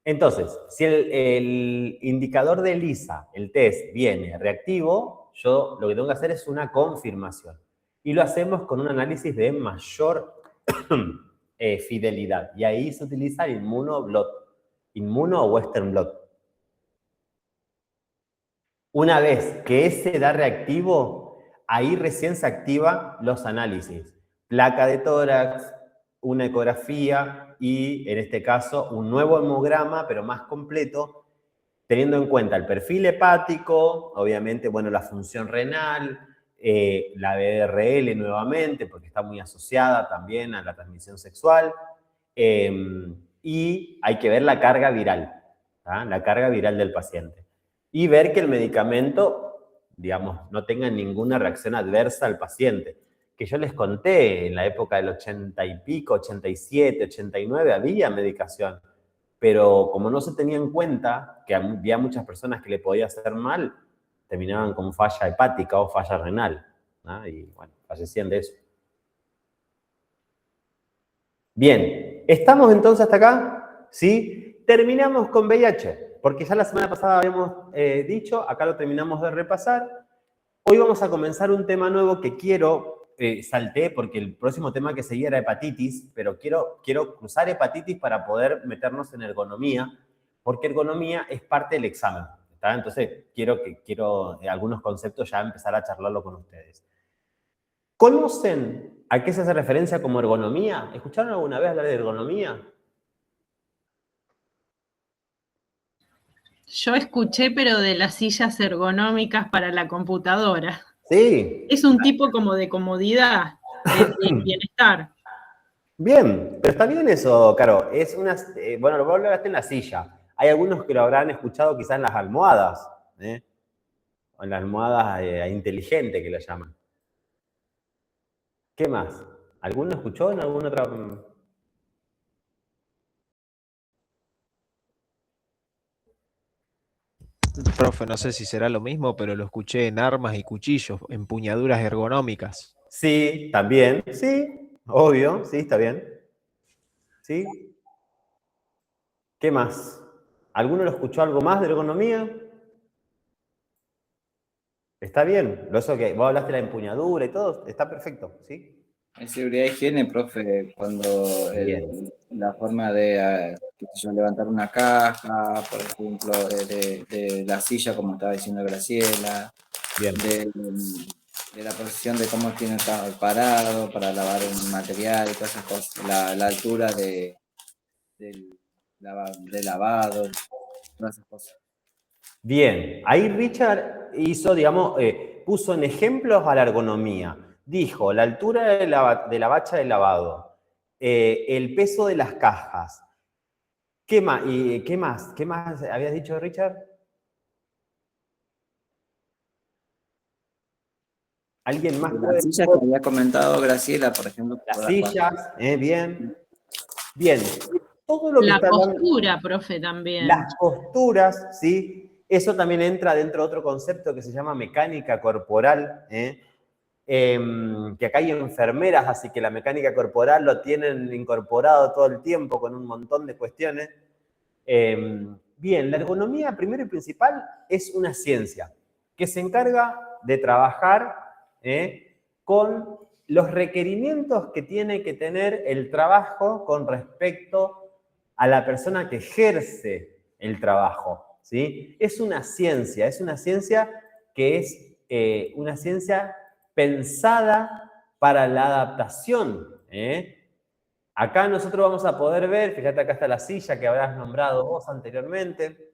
Entonces, si el indicador de ELISA, el test, viene reactivo, yo lo que tengo que hacer es una confirmación. Y lo hacemos con un análisis de mayor fidelidad. Y ahí se utiliza el inmunoblot, inmuno o western blot. Una vez que ese da reactivo, ahí recién se activan los análisis. Placa de tórax, una ecografía y, en este caso, un nuevo hemograma, pero más completo, teniendo en cuenta el perfil hepático, obviamente, bueno, la función renal, la VDRL nuevamente, porque está muy asociada también a la transmisión sexual, y hay que ver la carga viral, ¿tá? La carga viral del paciente. Y ver que el medicamento, digamos, no tenga ninguna reacción adversa al paciente. que yo les conté, en la época del 80 y pico, 87, 89, había medicación. Pero como no se tenía en cuenta que había muchas personas que le podía hacer mal, terminaban con falla hepática o falla renal, ¿no? Y bueno, fallecían de eso. Bien, ¿estamos entonces hasta acá? ¿Sí? Terminamos con VIH, porque ya la semana pasada habíamos dicho, acá lo terminamos de repasar. Hoy vamos a comenzar un tema nuevo que salté porque el próximo tema que seguía era hepatitis, pero quiero cruzar hepatitis para poder meternos en ergonomía, porque ergonomía es parte del examen, ¿está? Entonces, quiero algunos conceptos ya empezar a charlarlo con ustedes. ¿Conocen a qué se hace referencia como ergonomía? ¿Escucharon alguna vez hablar de ergonomía? Yo escuché, pero de las sillas ergonómicas para la computadora. Sí. Es un tipo como de comodidad, de bienestar. Bien, pero está bien eso, Caro. Es bueno, lo hablaste en la silla. Hay algunos que lo habrán escuchado quizás en las almohadas, ¿eh? O en las almohadas inteligentes que le llaman. ¿Qué más? ¿Alguno escuchó en alguna otra? Profe, no sé si será lo mismo, pero lo escuché en armas y cuchillos, empuñaduras ergonómicas. Sí, también. Sí, obvio. Sí, está bien. Sí. ¿Qué más? ¿Alguno lo escuchó algo más de ergonomía? Está bien. Eso que vos hablaste de la empuñadura y todo, está perfecto, ¿sí? En seguridad y higiene, profe, cuando la forma de levantar una caja, por ejemplo, de la silla, como estaba diciendo Graciela, Bien. de la posición de cómo tiene que estar parado para lavar un material y todas esas cosas, la altura del lavado, todas esas cosas. Bien, ahí Richard hizo, digamos, puso en ejemplos a la ergonomía. Dijo la altura de la bacha de lavado, el peso de las cajas. ¿Qué más? ¿Qué más? ¿Qué más habías dicho, Richard? ¿Alguien más puede? Las sillas que había comentado Graciela, por ejemplo. Las sillas, bien. Bien. Todo lo que la postura, profe, también. Las posturas, ¿sí? Eso también entra dentro de otro concepto que se llama mecánica corporal, que acá hay enfermeras, así que la mecánica corporal lo tienen incorporado todo el tiempo con un montón de cuestiones. Bien, la ergonomía, primero y principal, es una ciencia que se encarga de trabajar con los requerimientos que tiene que tener el trabajo con respecto a la persona que ejerce el trabajo, ¿sí? Es una ciencia que es una ciencia pensada para la adaptación, Acá nosotros vamos a poder ver, fíjate acá está la silla que habrás nombrado vos anteriormente.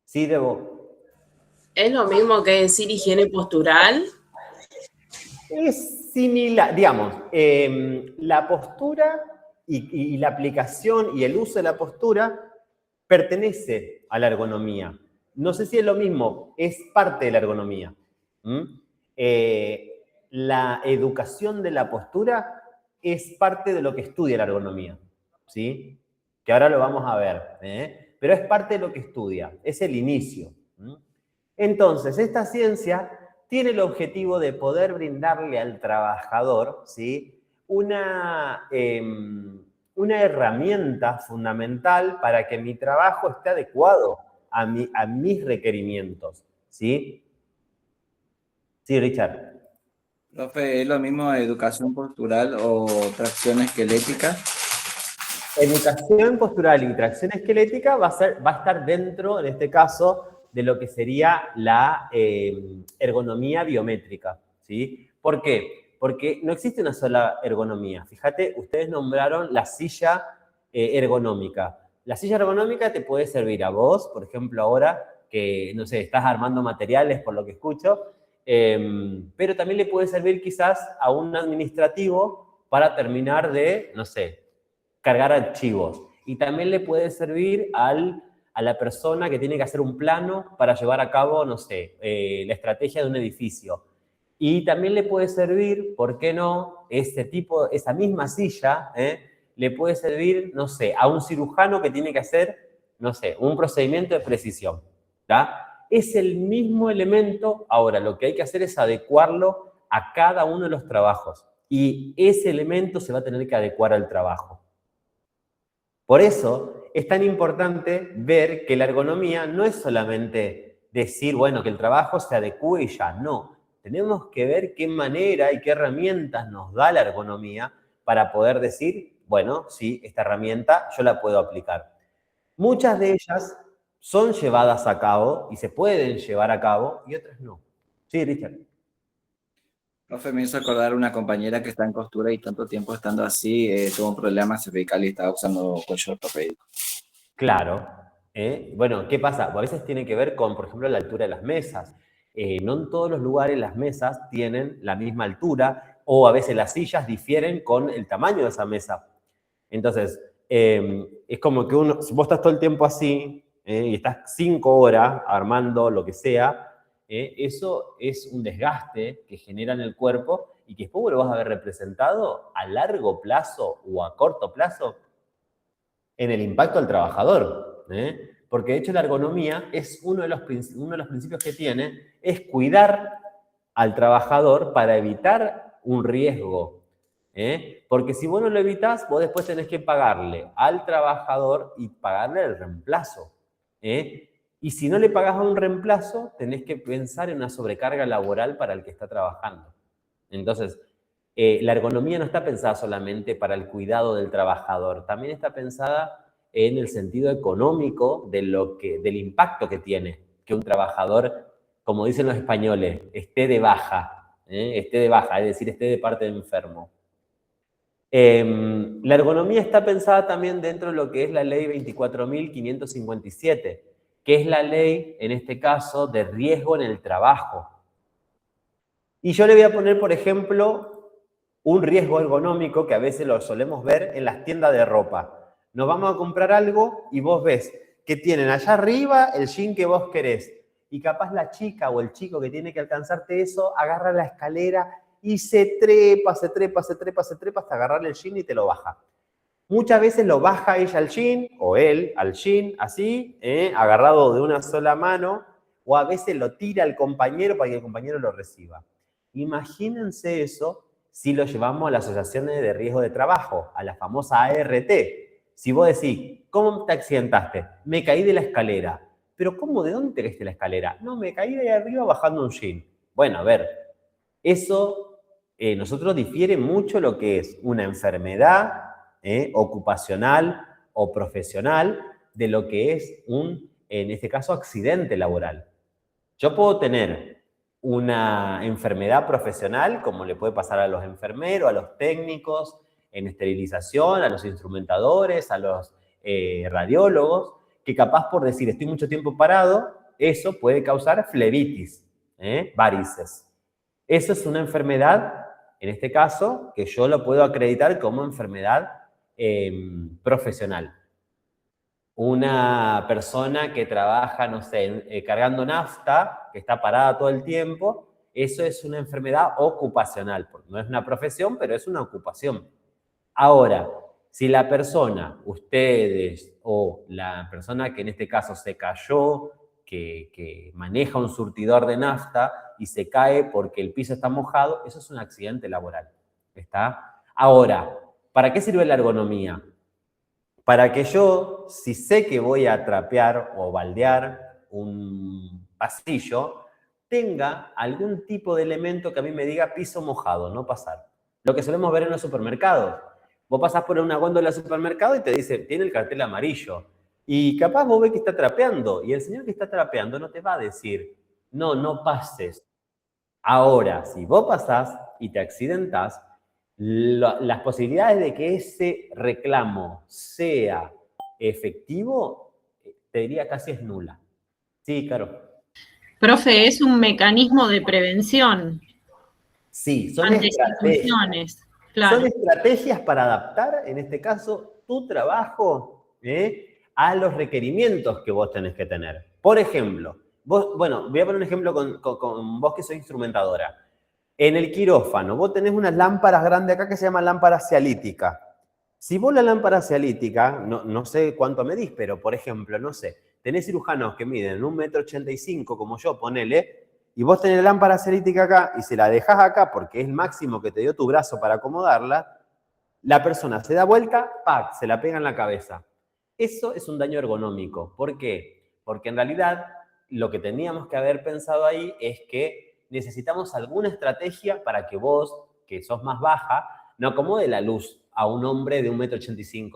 Sí, Debo. ¿Es lo mismo que decir higiene postural? Es similar, digamos, la postura y la aplicación y el uso de la postura pertenece a la ergonomía. No sé si es lo mismo, es parte de la ergonomía. La educación de la postura es parte de lo que estudia la ergonomía, ¿sí? Que ahora lo vamos a ver, pero es parte de lo que estudia, es el inicio. Entonces, esta ciencia tiene el objetivo de poder brindarle al trabajador, ¿sí? una herramienta fundamental para que mi trabajo esté adecuado a mis requerimientos, ¿sí? Sí, Richard. Profe, ¿es lo mismo educación postural o tracción esquelética? Educación postural y tracción esquelética va a estar dentro, en este caso, de lo que sería la ergonomía biométrica, ¿sí? ¿Por qué? Porque no existe una sola ergonomía. Fíjate, ustedes nombraron la silla ergonómica. La silla ergonómica te puede servir a vos, por ejemplo, ahora que, no sé, estás armando materiales, por lo que escucho, pero también le puede servir quizás a un administrativo para terminar de, no sé, cargar archivos. Y también le puede servir a la persona que tiene que hacer un plano para llevar a cabo, no sé, la estrategia de un edificio. Y también le puede servir, ¿por qué no? Esa misma silla, le puede servir, no sé, a un cirujano que tiene que hacer, no sé, un procedimiento de precisión, ¿tá? Es el mismo elemento, ahora lo que hay que hacer es adecuarlo a cada uno de los trabajos. Y ese elemento se va a tener que adecuar al trabajo. Por eso es tan importante ver que la ergonomía no es solamente decir, bueno, que el trabajo se adecue y ya, no. Tenemos que ver qué manera y qué herramientas nos da la ergonomía para poder decir, bueno, sí, esta herramienta yo la puedo aplicar. Muchas de ellas son llevadas a cabo y se pueden llevar a cabo y otras no. Sí, Richard. Profe, me hizo acordar una compañera que está en costura y tanto tiempo estando así, tuvo un problema cervical y estaba usando cuello ortopédico. Claro. Bueno, ¿qué pasa? A veces tiene que ver con, por ejemplo, la altura de las mesas. No en todos los lugares las mesas tienen la misma altura o a veces las sillas difieren con el tamaño de esa mesa. Entonces, es como que si vos estás todo el tiempo así y estás 5 horas armando lo que sea, eso es un desgaste que genera en el cuerpo y que después lo vas a ver representado a largo plazo o a corto plazo en el impacto al trabajador. Porque de hecho la ergonomía es uno de los principios que tiene, es cuidar al trabajador para evitar un riesgo. Porque si vos no lo evitás, vos después tenés que pagarle al trabajador y pagarle el reemplazo. Y si no le pagás a un reemplazo, tenés que pensar en una sobrecarga laboral para el que está trabajando. Entonces, la ergonomía no está pensada solamente para el cuidado del trabajador, también está pensada en el sentido económico del impacto que tiene que un trabajador, como dicen los españoles, esté de baja, es decir, esté de parte de enfermo. La ergonomía está pensada también dentro de lo que es la ley 24.557, que es la ley, en este caso, de riesgo en el trabajo. Y yo le voy a poner, por ejemplo, un riesgo ergonómico que a veces lo solemos ver en las tiendas de ropa. Nos vamos a comprar algo y vos ves que tienen allá arriba el jean que vos querés. Y capaz la chica o el chico que tiene que alcanzarte eso agarra la escalera y se trepa hasta agarrar el jean y te lo baja. Muchas veces lo baja ella al jean o él al jean así, agarrado de una sola mano, o a veces lo tira al compañero para que el compañero lo reciba. Imagínense eso si lo llevamos a las asociaciones de riesgo de trabajo, a la famosa ART. Si vos decís, ¿cómo te accidentaste? Me caí de la escalera. ¿Pero cómo? ¿De dónde te caíste de la escalera? No, me caí de ahí arriba bajando un jean. Bueno, a ver, eso nosotros difiere mucho lo que es una enfermedad ocupacional o profesional de lo que es en este caso, accidente laboral. Yo puedo tener una enfermedad profesional, como le puede pasar a los enfermeros, a los técnicos en esterilización, a los instrumentadores, a los radiólogos, que capaz por decir estoy mucho tiempo parado, eso puede causar flebitis, varices. Eso es una enfermedad, en este caso, que yo lo puedo acreditar como enfermedad profesional. Una persona que trabaja, no sé, cargando nafta, que está parada todo el tiempo, eso es una enfermedad ocupacional. No es una profesión, pero es una ocupación. Ahora, si la persona, ustedes o la persona que en este caso se cayó, que maneja un surtidor de nafta y se cae porque el piso está mojado, eso es un accidente laboral. ¿Está? Ahora, ¿para qué sirve la ergonomía? Para que yo, si sé que voy a trapear o baldear un pasillo, tenga algún tipo de elemento que a mí me diga piso mojado, no pasar. Lo que solemos ver en los supermercados. Vos pasás por una góndola del supermercado y te dice, tiene el cartel amarillo. Y capaz vos ves que está trapeando. Y el señor que está trapeando no te va a decir, no, no pases. Ahora, si vos pasás y te accidentás, las posibilidades de que ese reclamo sea efectivo, te diría casi es nula. Sí, claro. Profe, es un mecanismo de prevención. Sí, son ante estrategias. situaciones, claro. Son estrategias para adaptar, en este caso, tu trabajo a los requerimientos que vos tenés que tener. Por ejemplo, vos, bueno, voy a poner un ejemplo con vos que sois instrumentadora. En el quirófano, vos tenés unas lámparas grandes acá que se llaman lámpara cialítica. Si vos la lámpara cialítica, no sé cuánto medís, pero por ejemplo, no sé, tenés cirujanos que miden 1,85 m como yo, ponele, y vos tenés la lámpara cialítica acá y se la dejás acá porque es el máximo que te dio tu brazo para acomodarla, la persona se da vuelta, ¡pac!, se la pega en la cabeza. Eso es un daño ergonómico. ¿Por qué? Porque en realidad lo que teníamos que haber pensado ahí es que necesitamos alguna estrategia para que vos, que sos más baja, no acomode la luz a un hombre de 1,85 m.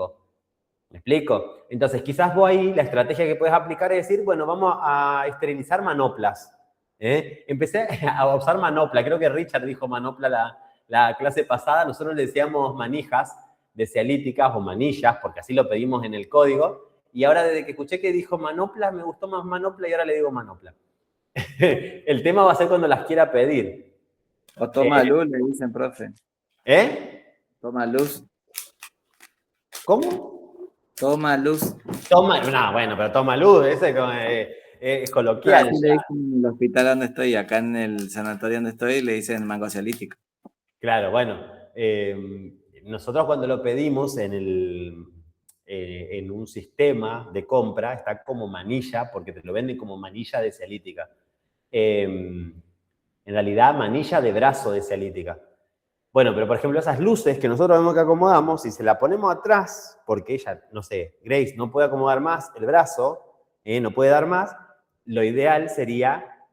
¿Me explico? Entonces, quizás vos ahí la estrategia que puedes aplicar es decir, bueno, vamos a esterilizar manoplas. Empecé a usar manopla. Creo que Richard dijo manopla la clase pasada. Nosotros le decíamos manijas de cialíticas o manillas, porque así lo pedimos en el código. Y ahora, desde que escuché que dijo manopla, me gustó más manopla y ahora le digo manopla. El tema va a ser cuando las quiera pedir. O toma luz, le dicen, profe. Toma luz. ¿Cómo? Toma luz. No, bueno, pero toma luz, ese es coloquial. Así le dicen en el hospital donde estoy, acá en el sanatorio donde estoy, le dicen mango cialítico. Claro, bueno, nosotros cuando lo pedimos en un sistema de compra, está como manilla, porque te lo venden como manilla de cialítica. En realidad, manilla de brazo de cialítica. Bueno, pero por ejemplo, esas luces que nosotros vemos que acomodamos, si se la ponemos atrás, porque ella, no sé, Grace no puede acomodar más el brazo, no puede dar más, lo ideal sería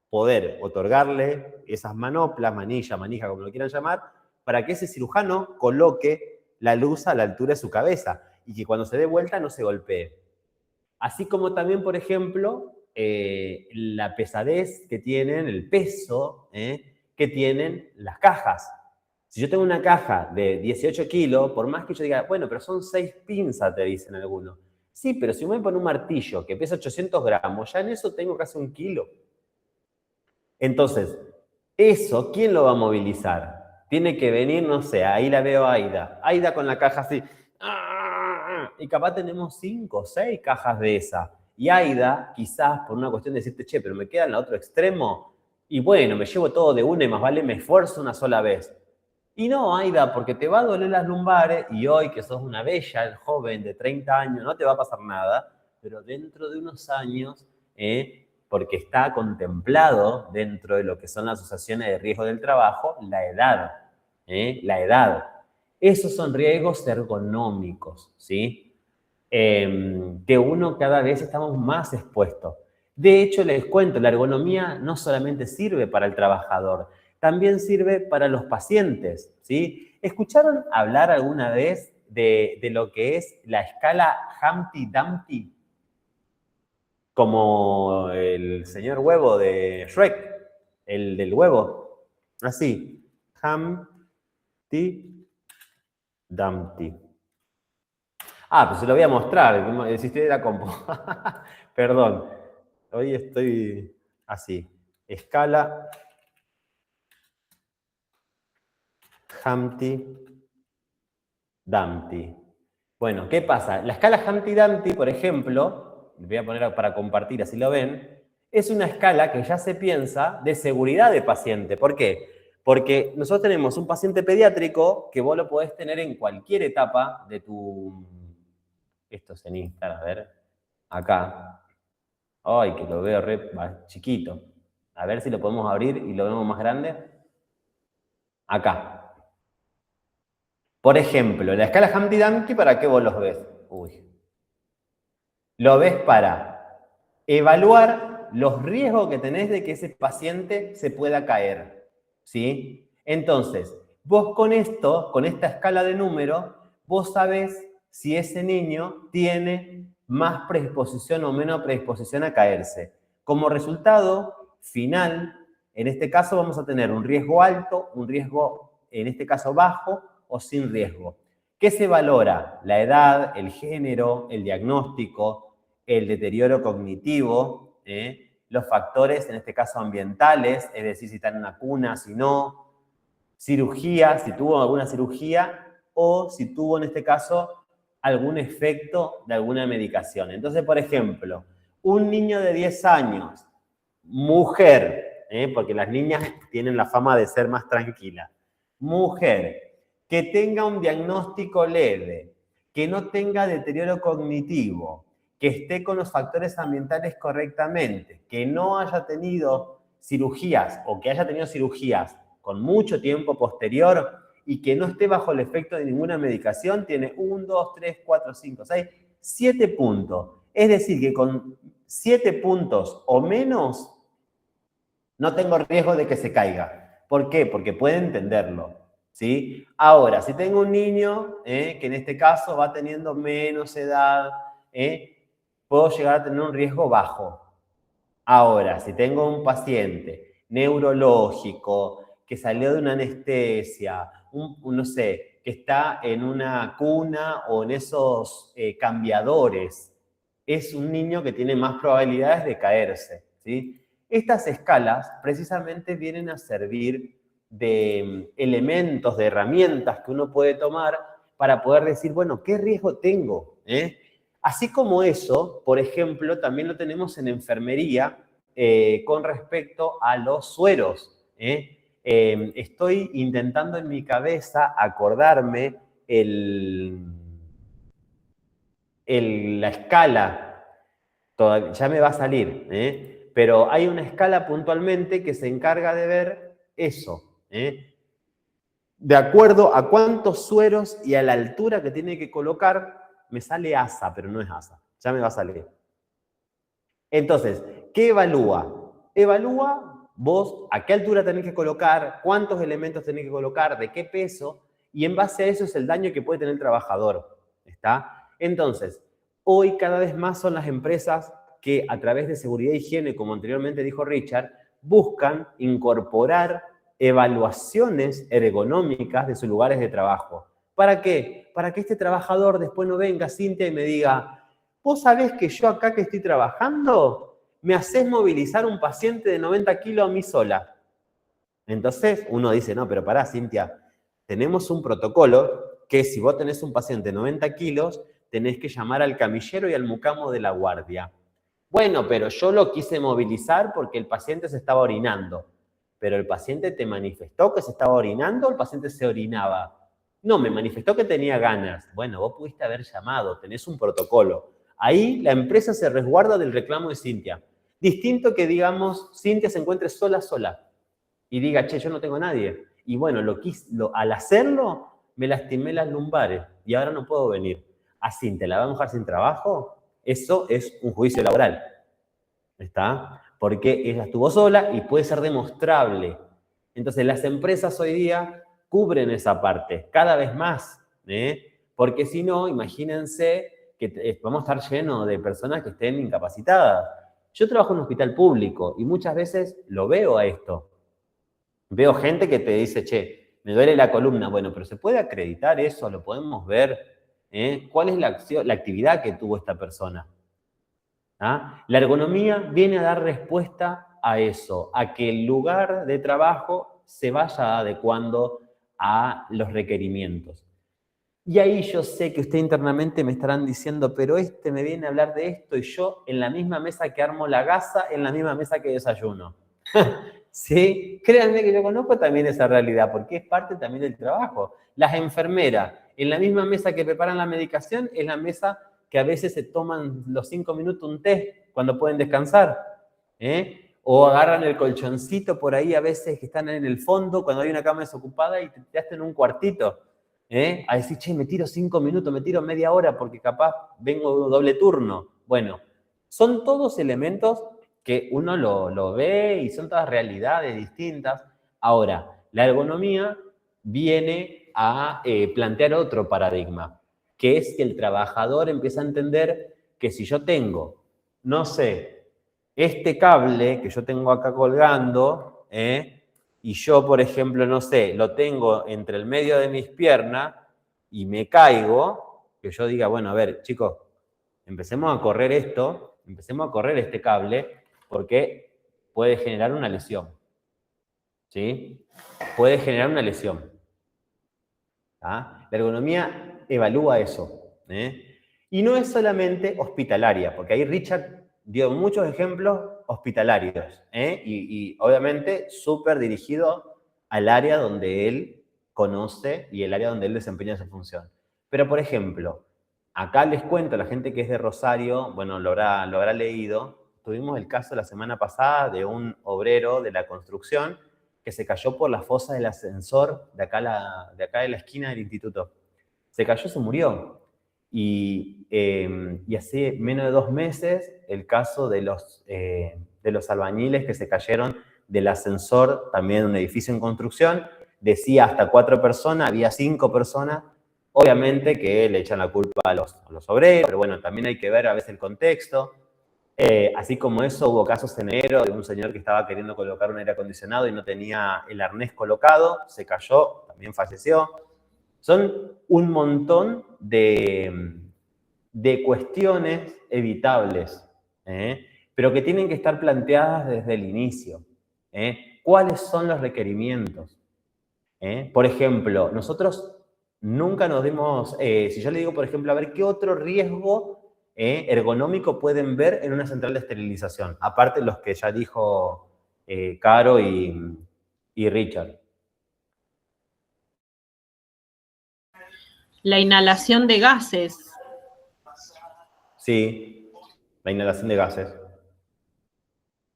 poder otorgarle esas manoplas, manilla, manija, como lo quieran llamar, para que ese cirujano coloque la luz a la altura de su cabeza y que cuando se dé vuelta no se golpee. Así como también, por ejemplo, la pesadez que tienen, el peso que tienen las cajas. Si yo tengo una caja de 18 kilos, por más que yo diga, bueno, pero son 6 pinzas, te dicen algunos. Sí, pero si me pone un martillo que pesa 800 gramos, ya en eso tengo casi 1 kilo. Entonces, eso, ¿quién lo va a movilizar? Tiene que venir, no sé, ahí la veo a Aida. Aida con la caja así. Y capaz tenemos 5 o 6 cajas de esa. Y Aida, quizás por una cuestión de decirte, che, pero me queda en el otro extremo. Y bueno, me llevo todo de una y más vale me esfuerzo una sola vez. Y no, Aida, porque te va a doler las lumbares y hoy que sos una bella joven de 30 años no te va a pasar nada, pero dentro de unos años, porque está contemplado dentro de lo que son las asociaciones de riesgo del trabajo, la edad. La edad. Esos son riesgos ergonómicos, ¿sí? Que uno cada vez estamos más expuestos. De hecho, les cuento, la ergonomía no solamente sirve para el trabajador, también sirve para los pacientes, ¿sí? ¿Escucharon hablar alguna vez de lo que es la escala Humpty Dumpty? Como el señor huevo de Shrek, el del huevo. Así, Humpty Dumpty. Pues se lo voy a mostrar, el sistema de la compu. Perdón, hoy estoy así. Escala Humpty Dumpty. Bueno, ¿qué pasa? La escala Humpty Dumpty, por ejemplo, voy a poner para compartir, así lo ven, es una escala que ya se piensa de seguridad de paciente. ¿Por qué? Porque nosotros tenemos un paciente pediátrico que vos lo podés tener en cualquier etapa de tu... Esto es en Instagram, a ver. Acá. Ay, que lo veo re chiquito. A ver si lo podemos abrir y lo vemos más grande. Acá. Por ejemplo, la escala Humpty Dumpty, ¿para qué vos los ves? Lo ves para evaluar los riesgos que tenés de que ese paciente se pueda caer, ¿sí? Entonces, vos con esto, con esta escala de número, vos sabés si ese niño tiene más predisposición o menos predisposición a caerse. Como resultado final, en este caso vamos a tener un riesgo alto, un riesgo, en este caso bajo, o sin riesgo. ¿Qué se valora? La edad, el género, el diagnóstico, el deterioro cognitivo, los factores, en este caso ambientales, es decir, si está en una cuna, si no, cirugía, si tuvo alguna cirugía, o si tuvo, en este caso, algún efecto de alguna medicación. Entonces, por ejemplo, un niño de 10 años, mujer, porque las niñas tienen la fama de ser más tranquilas. Mujer, que tenga un diagnóstico leve, que no tenga deterioro cognitivo, que esté con los factores ambientales correctamente, que no haya tenido cirugías o que haya tenido cirugías con mucho tiempo posterior y que no esté bajo el efecto de ninguna medicación, tiene 1, 2, 3, 4, 5, 6, 7 puntos. Es decir, que con 7 puntos o menos no tengo riesgo de que se caiga. ¿Por qué? Porque puede entenderlo, ¿sí? Ahora, si tengo un niño, que en este caso va teniendo menos edad, puedo llegar a tener un riesgo bajo. Ahora, si tengo un paciente neurológico que salió de una anestesia, no sé, que está en una cuna o en esos cambiadores, es un niño que tiene más probabilidades de caerse, ¿sí? Estas escalas precisamente vienen a servir de elementos, de herramientas que uno puede tomar para poder decir, bueno, ¿qué riesgo tengo? Así como eso, por ejemplo, también lo tenemos en enfermería con respecto a los sueros. Estoy intentando en mi cabeza acordarme la escala, todavía, ya me va a salir, pero hay una escala puntualmente que se encarga de ver eso, de acuerdo a cuántos sueros y a la altura que tiene que colocar, me sale ASA, pero no es ASA, ya me va a salir. Entonces, ¿qué evalúa? Evalúa vos a qué altura tenés que colocar, cuántos elementos tenés que colocar, de qué peso, y en base a eso es el daño que puede tener el trabajador, ¿está? Entonces, hoy cada vez más son las empresas que a través de seguridad e higiene, como anteriormente dijo Richard, buscan incorporar evaluaciones ergonómicas de sus lugares de trabajo. ¿Para qué? Para que este trabajador después no venga, Cintia, y me diga, ¿vos sabés que yo acá que estoy trabajando me hacés movilizar un paciente de 90 kilos a mí sola? Entonces uno dice, no, pero pará, Cintia, tenemos un protocolo que si vos tenés un paciente de 90 kilos, tenés que llamar al camillero y al mucamo de la guardia. Bueno, pero yo lo quise movilizar porque el paciente se estaba orinando. Pero el paciente te manifestó que se estaba orinando o el paciente se orinaba. No, me manifestó que tenía ganas. Bueno, vos pudiste haber llamado, tenés un protocolo. Ahí la empresa se resguarda del reclamo de Cintia. Distinto que, digamos, Cintia se encuentre sola y diga, che, yo no tengo a nadie. Y bueno, al hacerlo, me lastimé las lumbares y ahora no puedo venir. ¿A Cintia la van a dejar sin trabajo? Eso es un juicio laboral. ¿Está? Porque ella estuvo sola y puede ser demostrable. Entonces, las empresas hoy día cubren esa parte cada vez más, porque si no, imagínense que vamos a estar llenos de personas que estén incapacitadas. Yo trabajo en un hospital público y muchas veces lo veo a esto. Veo gente que te dice, che, me duele la columna. Bueno, pero ¿se puede acreditar eso? ¿Lo podemos ver? ¿Cuál es la actividad que tuvo esta persona? ¿Ah? La ergonomía viene a dar respuesta a eso, a que el lugar de trabajo se vaya adecuando a los requerimientos. Y ahí yo sé que ustedes internamente me estarán diciendo, pero este me viene a hablar de esto y yo en la misma mesa que armo la gasa, en la misma mesa que desayuno. ¿Sí? Créanme que yo conozco también esa realidad, porque es parte también del trabajo. Las enfermeras, en la misma mesa que preparan la medicación, es la mesa que a veces se toman los 5 minutos un té cuando pueden descansar. O agarran el colchoncito por ahí a veces que están en el fondo cuando hay una cama desocupada y te hacen un cuartito. A decir, che, me tiro 5 minutos, me tiro media hora porque capaz vengo doble turno. Bueno, son todos elementos que uno lo ve y son todas realidades distintas. Ahora, la ergonomía viene a plantear otro paradigma, que es que el trabajador empieza a entender que si yo tengo, no sé, este cable que yo tengo acá colgando, y yo, por ejemplo, no sé, lo tengo entre el medio de mis piernas y me caigo, que yo diga, bueno, a ver, chicos, empecemos a correr esto, empecemos a correr este cable, porque puede generar una lesión. ¿Sí? Puede generar una lesión. ¿Ah? La ergonomía evalúa eso. Y no es solamente hospitalaria, porque ahí Richard dio muchos ejemplos hospitalarios, y obviamente súper dirigido al área donde él conoce y el área donde él desempeña su función. Pero, por ejemplo, acá les cuento, la gente que es de Rosario, bueno, lo habrá leído, tuvimos el caso la semana pasada de un obrero de la construcción que se cayó por la fosa del ascensor de acá de la esquina del instituto. Se cayó, se murió. Y hace menos de 2 meses el caso de los albañiles que se cayeron del ascensor, también en un edificio en construcción, decía hasta 4 personas, había 5 personas. Obviamente que le echan la culpa a los obreros, pero bueno, también hay que ver a veces el contexto. Así como eso, hubo casos en enero de un señor que estaba queriendo colocar un aire acondicionado y no tenía el arnés colocado, se cayó, también falleció. Son un montón de cuestiones evitables, pero que tienen que estar planteadas desde el inicio. ¿Cuáles son los requerimientos? Por ejemplo, nosotros nunca nos dimos, si yo le digo, por ejemplo, a ver qué otro riesgo ergonómico pueden ver en una central de esterilización, aparte de los que ya dijo Caro y Richard. La inhalación de gases. Sí, la inhalación de gases.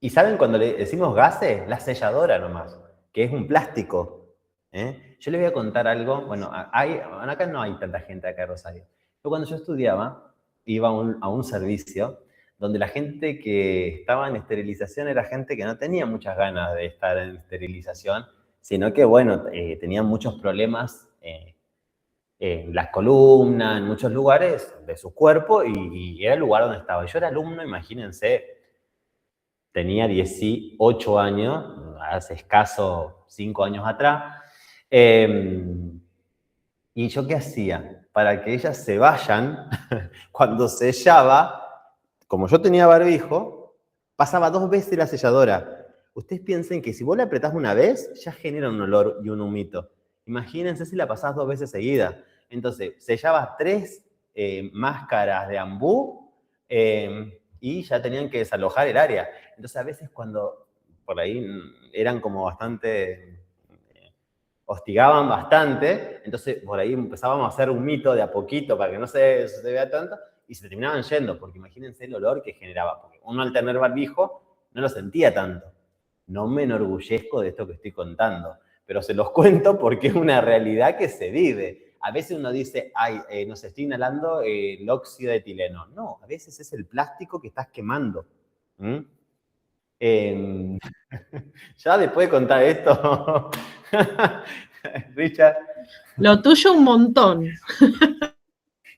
¿Y saben cuando le decimos gases? La selladora nomás, que es un plástico. Yo les voy a contar algo. Bueno, acá no hay tanta gente acá en Rosario. Pero cuando yo estudiaba, iba a un servicio donde la gente que estaba en esterilización era gente que no tenía muchas ganas de estar en esterilización, sino que, bueno, tenían muchos problemas en las columnas, en muchos lugares de su cuerpo, y era el lugar donde estaba. Yo era alumno, imagínense, tenía 18 años, hace escaso 5 años atrás, y yo ¿qué hacía? Para que ellas se vayan, cuando sellaba, como yo tenía barbijo, pasaba 2 veces la selladora. Ustedes piensen que si vos la apretás una vez, ya genera un olor y un humito. Imagínense si la pasás 2 veces seguidas. Entonces, sellabas 3 máscaras de ambú y ya tenían que desalojar el área. Entonces, a veces cuando por ahí eran como bastante, hostigaban bastante, entonces por ahí empezábamos a hacer un mito de a poquito para que no se vea tanto, y se terminaban yendo, porque imagínense el olor que generaba, porque uno al tener barbijo no lo sentía tanto. No me enorgullezco de esto que estoy contando, pero se los cuento porque es una realidad que se vive. A veces uno dice, ay, nos estoy inhalando el óxido de etileno. No, a veces es el plástico que estás quemando. Ya después de contar esto, Richard. Lo tuyo un montón.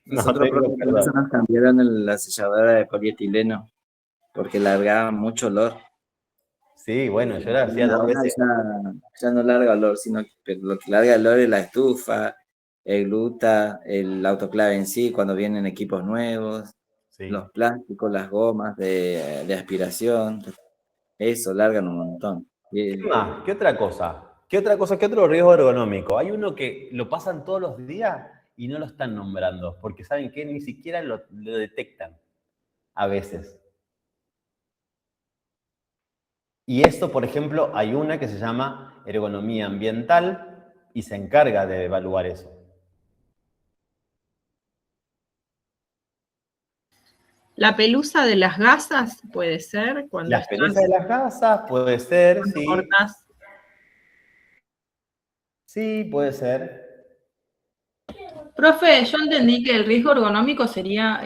Nosotros por eso nos cambiaron la selladora de polietileno, porque largaba mucho olor. Sí, bueno, yo la hacía 2 veces. Ya no larga olor, sino que lo que larga olor es la estufa, el gluta, el autoclave en sí, cuando vienen equipos nuevos, sí. Los plásticos, las gomas de aspiración, eso largan un montón. ¿Qué más? ¿Qué otra cosa? ¿Qué otro riesgo ergonómico? Hay uno que lo pasan todos los días y no lo están nombrando, porque saben que ni siquiera lo detectan a veces. Y esto, por ejemplo, hay una que se llama ergonomía ambiental y se encarga de evaluar eso. La pelusa de las gasas puede ser cuando la pelusa de las gasas puede ser, sí. Cortás. Sí, puede ser. Profe, yo entendí que el riesgo ergonómico sería,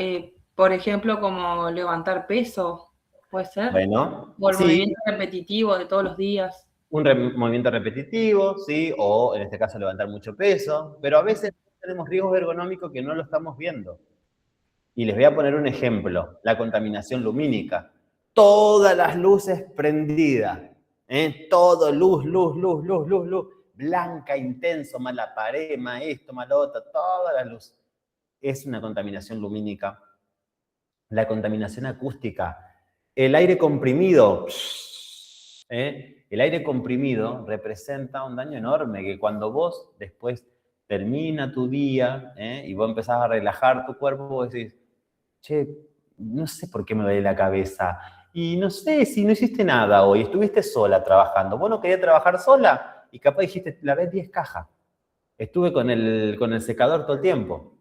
por ejemplo, como levantar peso, ¿puede ser? Bueno, o el sí. movimiento repetitivo de todos los días. Un movimiento repetitivo, sí, o en este caso levantar mucho peso, pero a veces tenemos riesgos ergonómicos que no lo estamos viendo. Y les voy a poner un ejemplo, la contaminación lumínica. Todas las luces prendidas, todo luz, blanca, intenso, más la pared, más esto, más lo otro, toda la luz. Es una contaminación lumínica. La contaminación acústica, el aire comprimido, el aire comprimido representa un daño enorme, que cuando vos después termina tu día y vos empezás a relajar tu cuerpo, vos decís, che, no sé por qué me duele la cabeza. Y no sé si no hiciste nada hoy, estuviste sola trabajando. Vos no querías trabajar sola y capaz dijiste, lavé 10 cajas. Estuve con el secador todo el tiempo.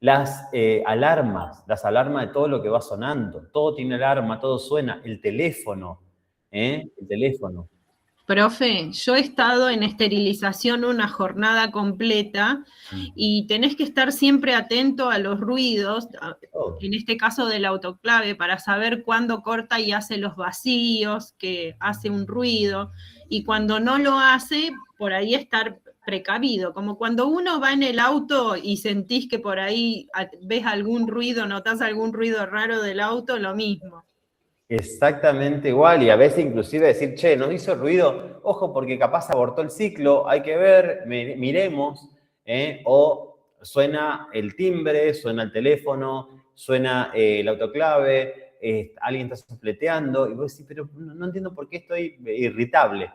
Las alarmas de todo lo que va sonando. Todo tiene alarma, todo suena. El teléfono. El teléfono. Profe, yo he estado en esterilización una jornada completa y tenés que estar siempre atento a los ruidos, en este caso del autoclave, para saber cuándo corta y hace los vacíos, que hace un ruido, y cuando no lo hace, por ahí estar precavido, como cuando uno va en el auto y sentís que por ahí ves algún ruido, notás algún ruido raro del auto, lo mismo. Exactamente igual, y a veces inclusive decir, che, nos hizo ruido, ojo, porque capaz abortó el ciclo, hay que ver, miremos, o suena el timbre, suena el teléfono, suena el autoclave, alguien está sopleteando, y vos decís, pero no entiendo por qué estoy irritable.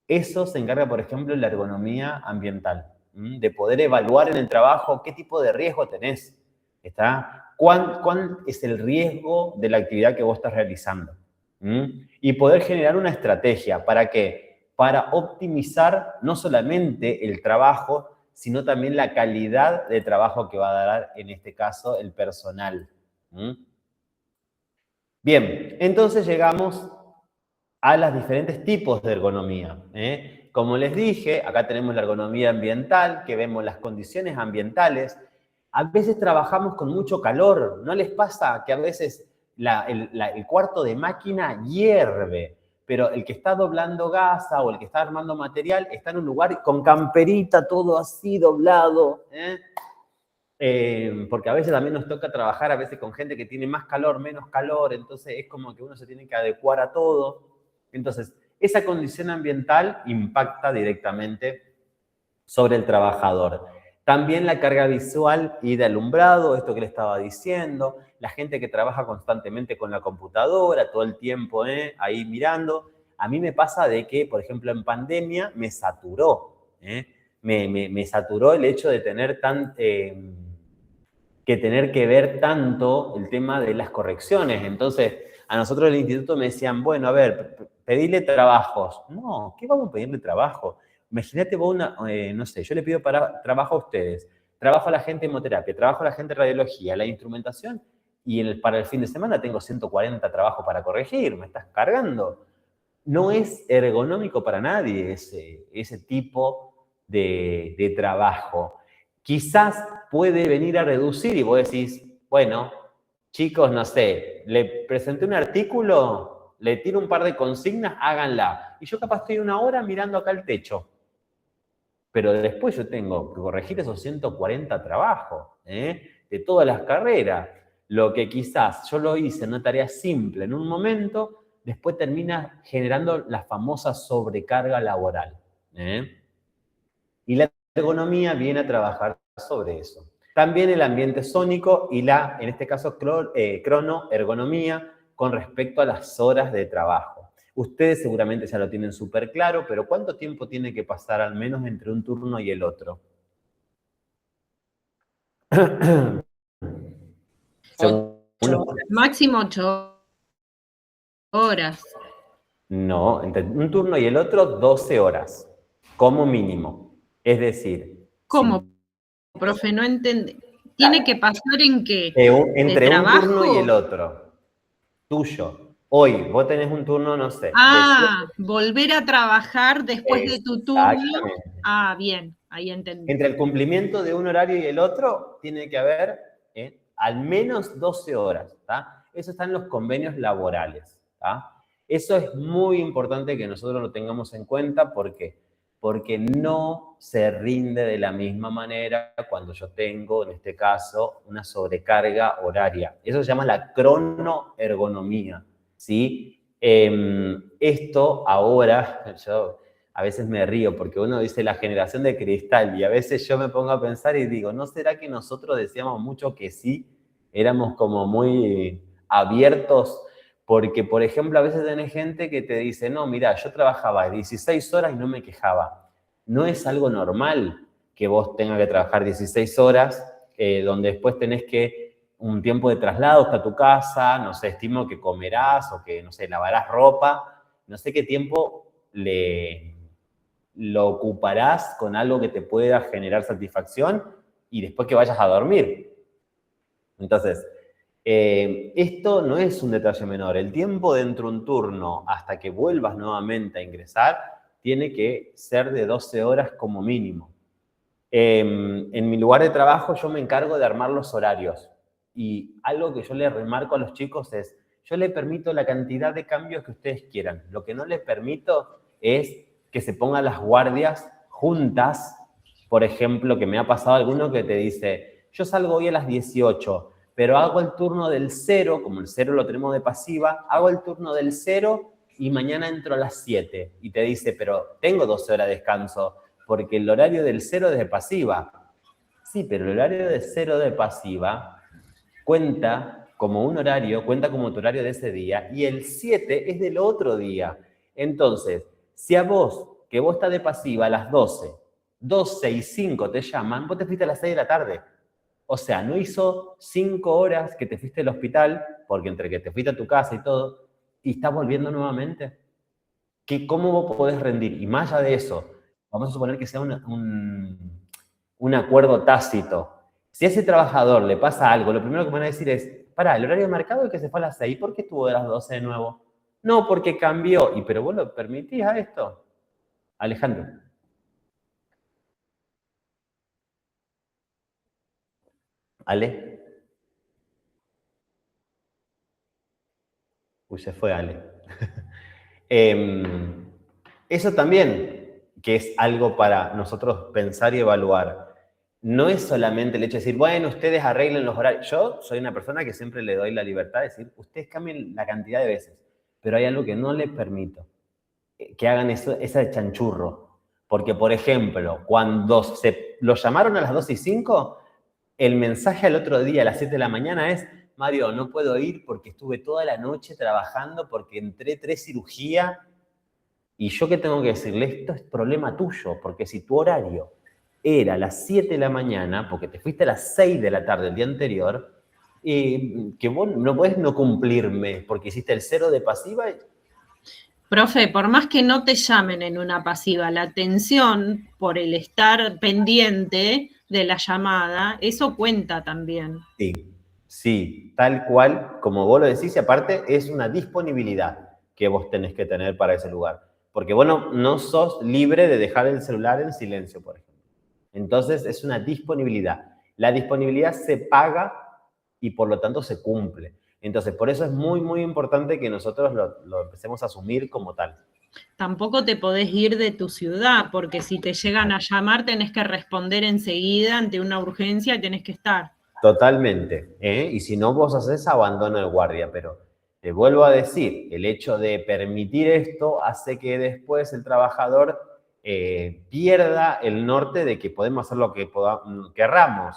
Eso se encarga, por ejemplo, de la ergonomía ambiental, de poder evaluar en el trabajo qué tipo de riesgo tenés, ¿está? ¿Cuál es el riesgo de la actividad que vos estás realizando? Y poder generar una estrategia. ¿Para qué? Para optimizar no solamente el trabajo, sino también la calidad de trabajo que va a dar, en este caso, el personal. Bien, entonces llegamos a los diferentes tipos de ergonomía. Como les dije, acá tenemos la ergonomía ambiental, que vemos las condiciones ambientales. A veces trabajamos con mucho calor, ¿no les pasa que a veces el cuarto de máquina hierve, pero el que está doblando gasa o el que está armando material está en un lugar con camperita, todo así doblado, porque a veces también nos toca trabajar a veces con gente que tiene más calor, menos calor, entonces es como que uno se tiene que adecuar a todo. Entonces, esa condición ambiental impacta directamente sobre el trabajador. También la carga visual y de alumbrado, esto que le estaba diciendo, la gente que trabaja constantemente con la computadora, todo el tiempo ahí mirando. A mí me pasa de que, por ejemplo, en pandemia me saturó, me saturó el hecho de tener que ver tanto el tema de las correcciones. Entonces, a nosotros del instituto me decían, bueno, a ver, pedirle trabajos. No, ¿qué vamos a pedirle trabajo? Imagínate vos no sé, yo le pido trabajo a ustedes, trabajo a la gente en hemoterapia, trabajo a la gente en radiología, la instrumentación, y para el fin de semana tengo 140 trabajos para corregir, me estás cargando. No es ergonómico para nadie ese tipo de trabajo. Quizás puede venir a reducir y vos decís, bueno, chicos, no sé, le presenté un artículo, le tiro un par de consignas, háganla. Y yo capaz estoy una hora mirando acá el techo. Pero después yo tengo que corregir esos 140 trabajos, de todas las carreras. Lo que quizás yo lo hice en una tarea simple en un momento, después termina generando la famosa sobrecarga laboral. Y la ergonomía viene a trabajar sobre eso. También el ambiente sónico y en este caso, cronoergonomía con respecto a las horas de trabajo. Ustedes seguramente ya lo tienen súper claro, pero ¿cuánto tiempo tiene que pasar al menos entre un turno y el otro? Máximo 8 horas. No, entre un turno y el otro 12 horas, como mínimo. Es decir... ¿Cómo, profe? No entendí. ¿Tiene que pasar en qué? Entre un turno y el otro. Tuyo. Hoy, vos tenés un turno, no sé. Volver a trabajar después de tu turno. Bien, ahí entendí. Entre el cumplimiento de un horario y el otro, tiene que haber al menos 12 horas, ¿tá? Eso está en los convenios laborales, ¿tá? Eso es muy importante que nosotros lo tengamos en cuenta, porque no se rinde de la misma manera cuando yo tengo, en este caso, una sobrecarga horaria. Eso se llama la cronoergonomía, ¿sí? Esto ahora, yo a veces me río porque uno dice la generación de cristal y a veces yo me pongo a pensar y digo, ¿no será que nosotros decíamos mucho que sí? Éramos como muy abiertos, porque, por ejemplo, a veces tenés gente que te dice, no, mira, yo trabajaba 16 horas y no me quejaba. No es algo normal que vos tengas que trabajar 16 horas, donde después tenés que un tiempo de traslado hasta tu casa, no sé, estimo que comerás o que, no sé, lavarás ropa, no sé qué tiempo lo ocuparás con algo que te pueda generar satisfacción y después que vayas a dormir. Entonces, esto no es un detalle menor. El tiempo dentro de un turno hasta que vuelvas nuevamente a ingresar tiene que ser de 12 horas como mínimo. En mi lugar de trabajo yo me encargo de armar los horarios y algo que yo le remarco a los chicos es, yo le permito la cantidad de cambios que ustedes quieran. Lo que no les permito es que se pongan las guardias juntas. Por ejemplo, que me ha pasado alguno que te dice, yo salgo hoy a las 18, pero hago el turno del 0, como el 0 lo tenemos de pasiva, hago el turno del 0 y mañana entro a las 7. Y te dice, pero tengo 12 horas de descanso, porque el horario del 0 es de pasiva. Sí, pero el horario de 0 de pasiva cuenta como un horario, cuenta como tu horario de ese día, y el 7 es del otro día. Entonces, si a vos, que vos estás de pasiva a las 12 y 5 te llaman, vos te fuiste a las 6 de la tarde. O sea, no hizo 5 horas que te fuiste al hospital, porque entre que te fuiste a tu casa y todo, y estás volviendo nuevamente. ¿Cómo vos podés rendir? Y más allá de eso, vamos a suponer que sea un acuerdo tácito. Si a ese trabajador le pasa algo, lo primero que van a decir es, pará, el horario marcado es que se fue a las 6, ¿por qué estuvo de las 12 de nuevo? No, porque cambió. ¿Pero vos lo permitís a esto? Alejandro. ¿Ale? Uy, se fue Ale. Eso también, que es algo para nosotros pensar y evaluar. No es solamente el hecho de decir, bueno, ustedes arreglen los horarios. Yo soy una persona que siempre le doy la libertad de decir, ustedes cambien la cantidad de veces, pero hay algo que no les permito, que hagan ese chanchurro. Porque, por ejemplo, cuando los llamaron a las 12 y 5, el mensaje al otro día a las 7 de la mañana es, Mario, no puedo ir porque estuve toda la noche trabajando, porque entré 3 cirugías. Y yo qué tengo que decirle, esto es problema tuyo, porque si tu horario era a las 7 de la mañana, porque te fuiste a las 6 de la tarde el día anterior, que vos no podés no cumplirme, porque hiciste el 0 de pasiva. Profe, por más que no te llamen en una pasiva, la atención por el estar pendiente de la llamada, eso cuenta también. Sí, tal cual, como vos lo decís, y aparte es una disponibilidad que vos tenés que tener para ese lugar. Porque vos no sos libre de dejar el celular en silencio, por ejemplo. Entonces, es una disponibilidad. La disponibilidad se paga y por lo tanto se cumple. Entonces, por eso es muy, muy importante que nosotros lo empecemos a asumir como tal. Tampoco te podés ir de tu ciudad, porque si te llegan a llamar tenés que responder enseguida ante una urgencia y tenés que estar. Totalmente. Y si no, vos haces abandono de guardia, pero te vuelvo a decir, el hecho de permitir esto hace que después el trabajador pierda el norte de que podemos hacer lo que querramos.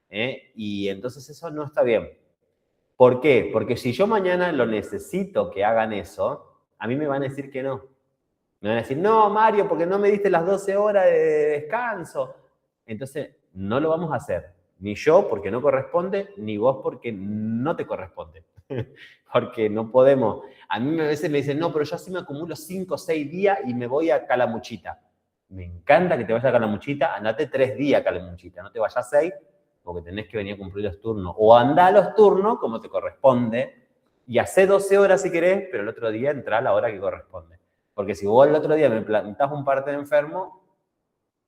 Y entonces eso no está bien. ¿Por qué? Porque si yo mañana lo necesito que hagan eso, a mí me van a decir que no. Me van a decir, no, Mario, porque no me diste las 12 horas de descanso. Entonces, no lo vamos a hacer. Ni yo porque no corresponde, ni vos porque no te corresponde. Porque no podemos. A mí a veces me dicen, no, pero yo así me acumulo 5 o 6 días y me voy a Calamuchita. Me encanta que te vayas a Calamuchita, andate 3 días a Calamuchita, no te vayas 6, porque tenés que venir a cumplir los turnos. O andá a los turnos como te corresponde y hacé 12 horas si querés, pero el otro día entrá a la hora que corresponde. Porque si vos el otro día me plantás un parte de enfermo,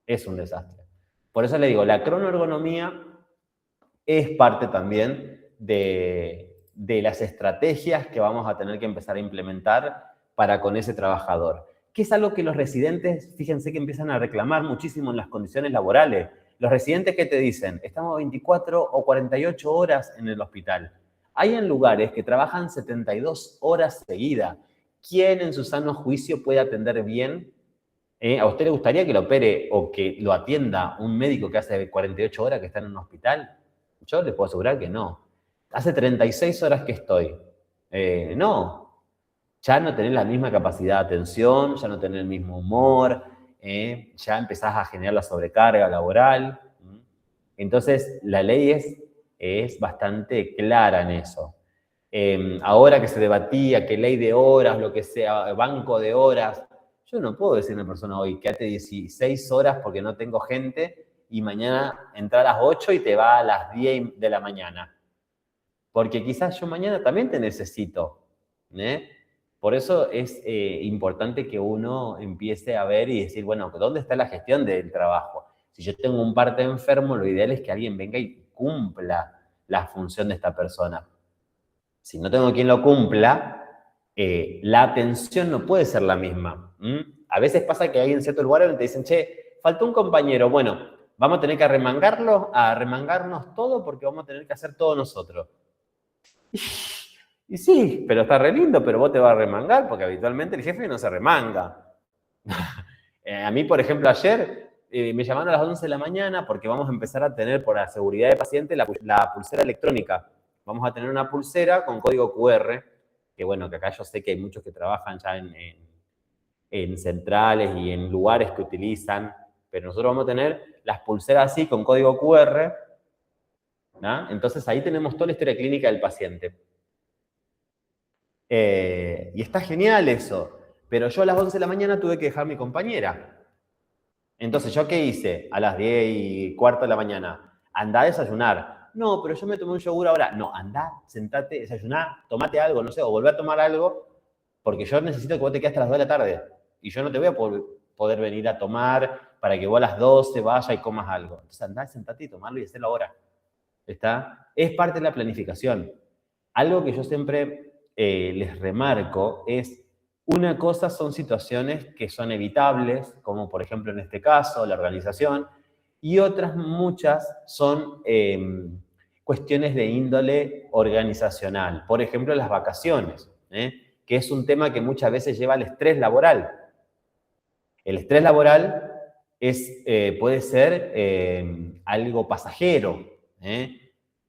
es un desastre. Por eso le digo, la cronoergonomía es parte también de las estrategias que vamos a tener que empezar a implementar para con ese trabajador. Que es algo que los residentes, fíjense que empiezan a reclamar muchísimo en las condiciones laborales. Los residentes que te dicen, estamos 24 o 48 horas en el hospital. Hay en lugares que trabajan 72 horas seguidas. ¿Quién en su sano juicio puede atender bien? ¿A usted le gustaría que lo opere o que lo atienda un médico que hace 48 horas que está en un hospital? Yo les puedo asegurar que no. Hace 36 horas que estoy. No. Ya no tenés la misma capacidad de atención, ya no tenés el mismo humor, ya empezás a generar la sobrecarga laboral. Entonces, la ley es es bastante clara en eso. Ahora que se debatía que ley de horas, lo que sea, banco de horas, yo no puedo decirle a una persona hoy, quédate 16 horas porque no tengo gente y mañana entra a las 8 y te va a las 10 de la mañana. Porque quizás yo mañana también te necesito. Por eso es importante que uno empiece a ver y decir, bueno, ¿dónde está la gestión del trabajo? Si yo tengo un parte enfermo, lo ideal es que alguien venga y cumpla la función de esta persona. Si no tengo quien lo cumpla, la atención no puede ser la misma. A veces pasa que hay en ciertos lugares donde te dicen, che, faltó un compañero, bueno, vamos a tener que arremangarnos todo porque vamos a tener que hacer todo nosotros. Y sí, pero está re lindo, pero vos te vas a remangar porque habitualmente el jefe no se remanga. A mí, por ejemplo, ayer me llamaron a las 11 de la mañana porque vamos a empezar a tener, por la seguridad de paciente, la pulsera electrónica. Vamos a tener una pulsera con código QR, que bueno, que acá yo sé que hay muchos que trabajan ya en centrales y en lugares que utilizan, pero nosotros vamos a tener las pulseras así con código QR, ¿no? Entonces ahí tenemos toda la historia clínica del paciente. Y está genial eso, pero yo a las 11 de la mañana tuve que dejar a mi compañera. Entonces, ¿yo qué hice? A las 10:15 de la mañana, andá a desayunar. No, pero yo me tomé un yogur ahora. No, andá, sentate, desayuná, tomate algo, no sé, o volvé a tomar algo, porque yo necesito que vos te quedes hasta las 2 de la tarde. Y yo no te voy a poder venir a tomar para que vos a las 12 vayas y comas algo. Entonces andá, sentate y tomarlo y hacerlo ahora. ¿Está? Es parte de la planificación. Algo que yo siempre les remarco es, una cosa son situaciones que son evitables, como por ejemplo en este caso, la organización, y otras muchas son cuestiones de índole organizacional. Por ejemplo, las vacaciones, que es un tema que muchas veces lleva al estrés laboral. El estrés laboral puede ser algo pasajero.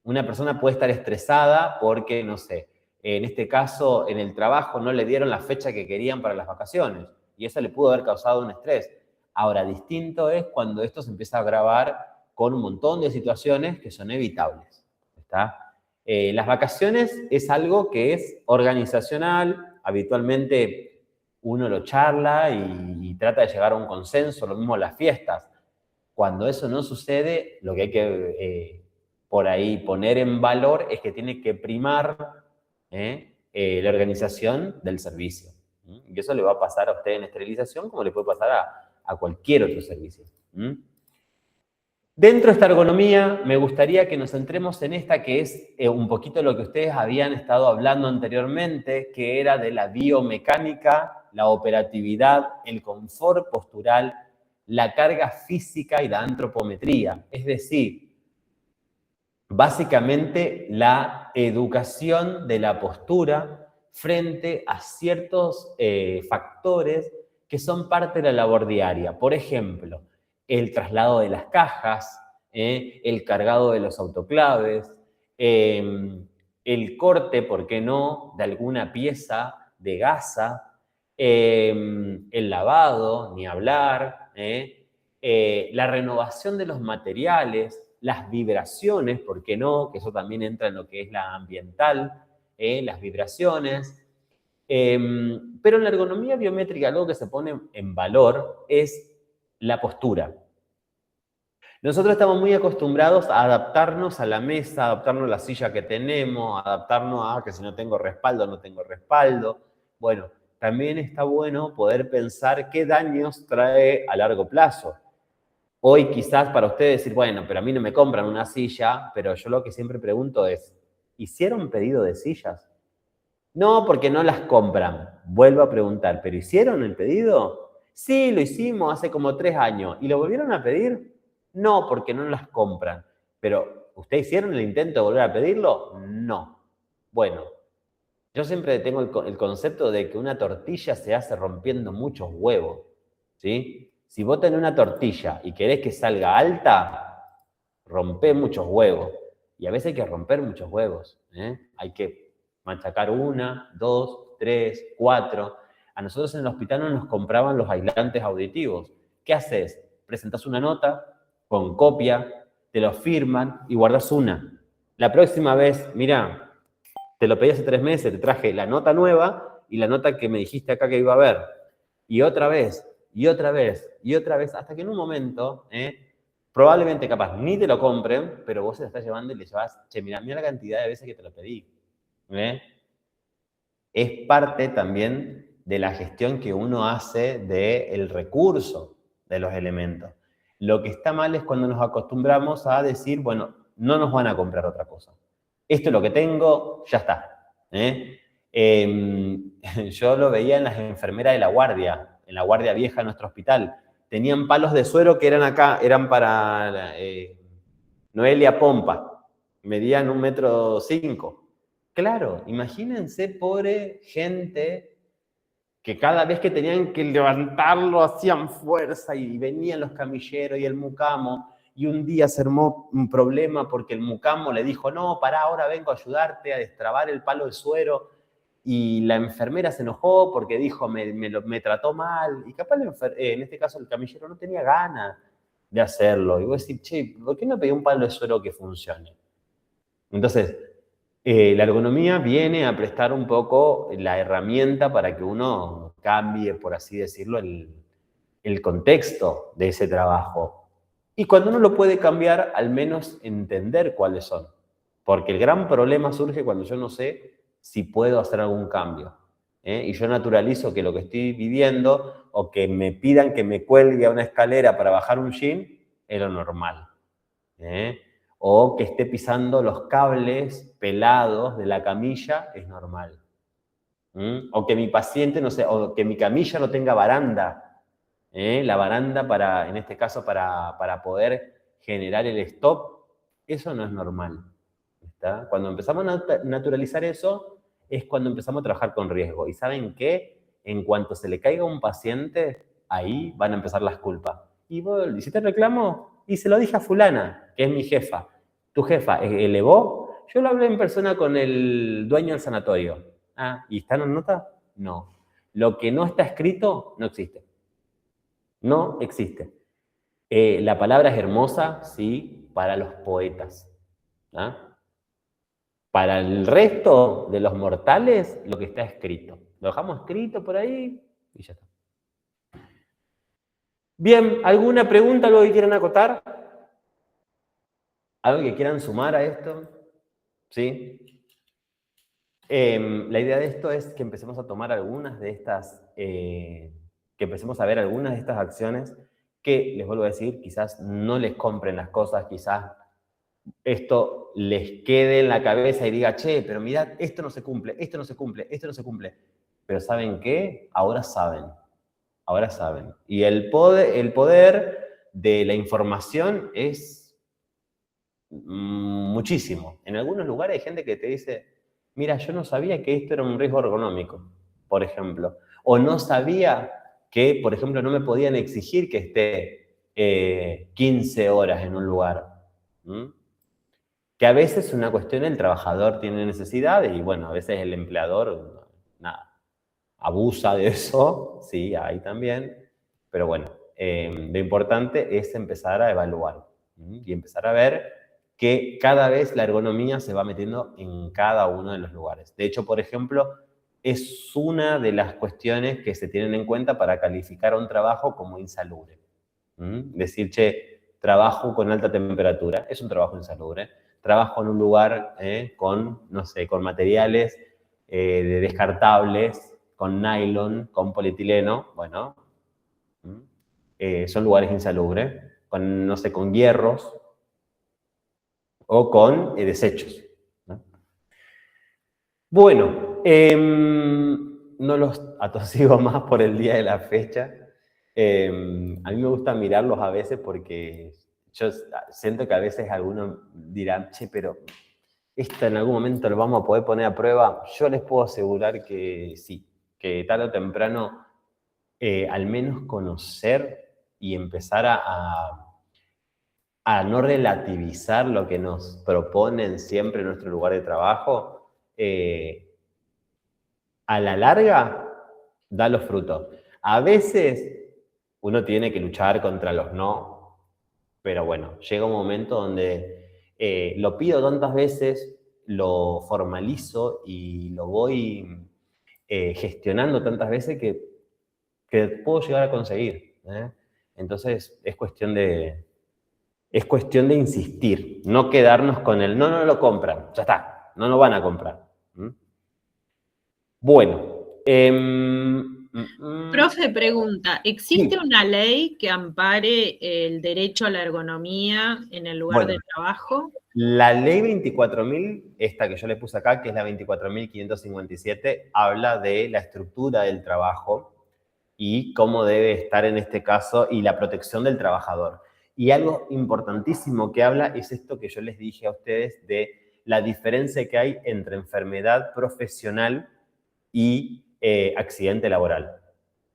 Una persona puede estar estresada porque, no sé, en este caso, en el trabajo no le dieron la fecha que querían para las vacaciones y eso le pudo haber causado un estrés. Ahora, distinto es cuando esto se empieza a agravar con un montón de situaciones que son evitables. ¿Está? Las vacaciones es algo que es organizacional, habitualmente uno lo charla y trata de llegar a un consenso, lo mismo las fiestas. Cuando eso no sucede, lo que hay que por ahí poner en valor es que tiene que primar la organización del servicio. Y eso le va a pasar a usted en esterilización como le puede pasar a cualquier otro servicio. Dentro de esta ergonomía, me gustaría que nos centremos en esta que es un poquito lo que ustedes habían estado hablando anteriormente, que era de la biomecánica, la operatividad, el confort postural, la carga física y la antropometría. Es decir, básicamente la educación de la postura frente a ciertos factores que son parte de la labor diaria. Por ejemplo, el traslado de las cajas, el cargado de los autoclaves, el corte, ¿por qué no?, de alguna pieza de gasa, el lavado, ni hablar, la renovación de los materiales, las vibraciones, ¿por qué no?, que eso también entra en lo que es la ambiental, las vibraciones. Pero en la ergonomía biométrica algo que se pone en valor es la postura. Nosotros estamos muy acostumbrados a adaptarnos a la mesa, adaptarnos a la silla que tenemos, adaptarnos a que si no tengo respaldo, no tengo respaldo. Bueno, también está bueno poder pensar qué daños trae a largo plazo. Hoy quizás para ustedes decir, bueno, pero a mí no me compran una silla, pero yo lo que siempre pregunto es, ¿hicieron pedido de sillas? No, porque no las compran. Vuelvo a preguntar, ¿pero hicieron el pedido? Sí, lo hicimos hace como 3 años. ¿Y lo volvieron a pedir? No, porque no las compran. Pero, ¿ustedes hicieron el intento de volver a pedirlo? No. Bueno, yo siempre tengo el concepto de que una tortilla se hace rompiendo muchos huevos, ¿sí? Si vos tenés una tortilla y querés que salga alta, rompé muchos huevos. Y a veces hay que romper muchos huevos, Hay que machacar 1, 2, 3, 4. A nosotros en el hospital no nos compraban los aislantes auditivos. ¿Qué haces? Presentás una nota con copia, te lo firman y guardás una. La próxima vez, mira, te lo pedí hace 3 meses, te traje la nota nueva y la nota que me dijiste acá que iba a haber. Y otra vez, y otra vez, y otra vez, hasta que en un momento, probablemente capaz ni te lo compren, pero vos se lo estás llevando y le llevas, che, mira la cantidad de veces que te lo pedí. Es parte también de la gestión que uno hace del recurso de los elementos. Lo que está mal es cuando nos acostumbramos a decir, bueno, no nos van a comprar otra cosa. Esto es lo que tengo, ya está. Yo lo veía en las enfermeras de la guardia, en la guardia vieja de nuestro hospital. Tenían palos de suero que eran acá, eran para Noelia Pompa. Medían 1,5 metros. Claro, imagínense, pobre gente, que cada vez que tenían que levantarlo hacían fuerza y venían los camilleros y el mucamo, y un día se armó un problema porque el mucamo le dijo, no, pará, ahora vengo a ayudarte a destrabar el palo de suero, y la enfermera se enojó porque dijo, me trató mal, y capaz en este caso el camillero no tenía ganas de hacerlo, y vos decís, che, ¿por qué no pedí un palo de suero que funcione? Entonces, la ergonomía viene a prestar un poco la herramienta para que uno cambie, por así decirlo, el contexto de ese trabajo. Y cuando uno lo puede cambiar, al menos entender cuáles son. Porque el gran problema surge cuando yo no sé si puedo hacer algún cambio. Y yo naturalizo que lo que estoy viviendo o que me pidan que me cuelgue a una escalera para bajar un gym es lo normal. O que esté pisando los cables pelados de la camilla es normal. O que mi paciente, no sé, o que mi camilla no tenga baranda. La baranda para, en este caso, para poder generar el stop, eso no es normal. ¿Está? Cuando empezamos a naturalizar eso, es cuando empezamos a trabajar con riesgo. ¿Y saben qué? En cuanto se le caiga a un paciente, ahí van a empezar las culpas. Y vos le hiciste reclamo y se lo dije a fulana, que es mi jefa. ¿Tu jefa elevó? Yo lo hablé en persona con el dueño del sanatorio. Ah, ¿y está en nota? No. Lo que no está escrito no existe. No existe. La palabra es hermosa, sí, para los poetas. ¿Ah? Para el resto de los mortales, lo que está escrito. Lo dejamos escrito por ahí y ya está. Bien, ¿alguna pregunta, algo que quieran acotar? ¿Algo que quieran sumar a esto? ¿Sí? La idea de esto es que empecemos a tomar algunas de estas, que empecemos a ver algunas de estas acciones que, les vuelvo a decir, quizás no les compren las cosas, quizás esto les quede en la cabeza y diga, che, pero mirad, esto no se cumple, esto no se cumple, esto no se cumple. Pero ¿saben qué? Ahora saben. Ahora saben. Y el poder de la información es muchísimo. En algunos lugares hay gente que te dice, mira, yo no sabía que esto era un riesgo ergonómico, por ejemplo. O no sabía que, por ejemplo, no me podían exigir que esté 15 horas en un lugar. Que a veces es una cuestión, el trabajador tiene necesidad y, bueno, a veces el empleador, nada, abusa de eso, sí, ahí también. Pero bueno, lo importante es empezar a evaluar y empezar a ver que cada vez la ergonomía se va metiendo en cada uno de los lugares. De hecho, por ejemplo, es una de las cuestiones que se tienen en cuenta para calificar a un trabajo como insalubre. Decir, che, trabajo con alta temperatura, es un trabajo insalubre. Trabajo en un lugar con, no sé, con materiales descartables, con nylon, con polietileno, bueno, son lugares insalubres, con, no sé, con hierros, o con desechos. ¿No? Bueno, no los atosigo más por el día de la fecha. A mí me gusta mirarlos a veces porque yo siento que a veces algunos dirán, che, pero esto en algún momento lo vamos a poder poner a prueba. Yo les puedo asegurar que sí, que tarde o temprano al menos conocer y empezar a no relativizar lo que nos proponen siempre en nuestro lugar de trabajo, a la larga da los frutos. A veces uno tiene que luchar contra los no, pero bueno, llega un momento donde lo pido tantas veces, lo formalizo y lo voy gestionando tantas veces que puedo llegar a conseguir. Entonces es cuestión de insistir, no quedarnos con el no lo compran, ya está, no lo van a comprar. Bueno. Profe, pregunta, ¿existe Sí. una ley que ampare el derecho a la ergonomía en el lugar de trabajo? La ley 24.000, esta que yo le puse acá, que es la 24.557, habla de la estructura del trabajo y cómo debe estar en este caso y la protección del trabajador. Y algo importantísimo que habla es esto que yo les dije a ustedes de la diferencia que hay entre enfermedad profesional y accidente laboral.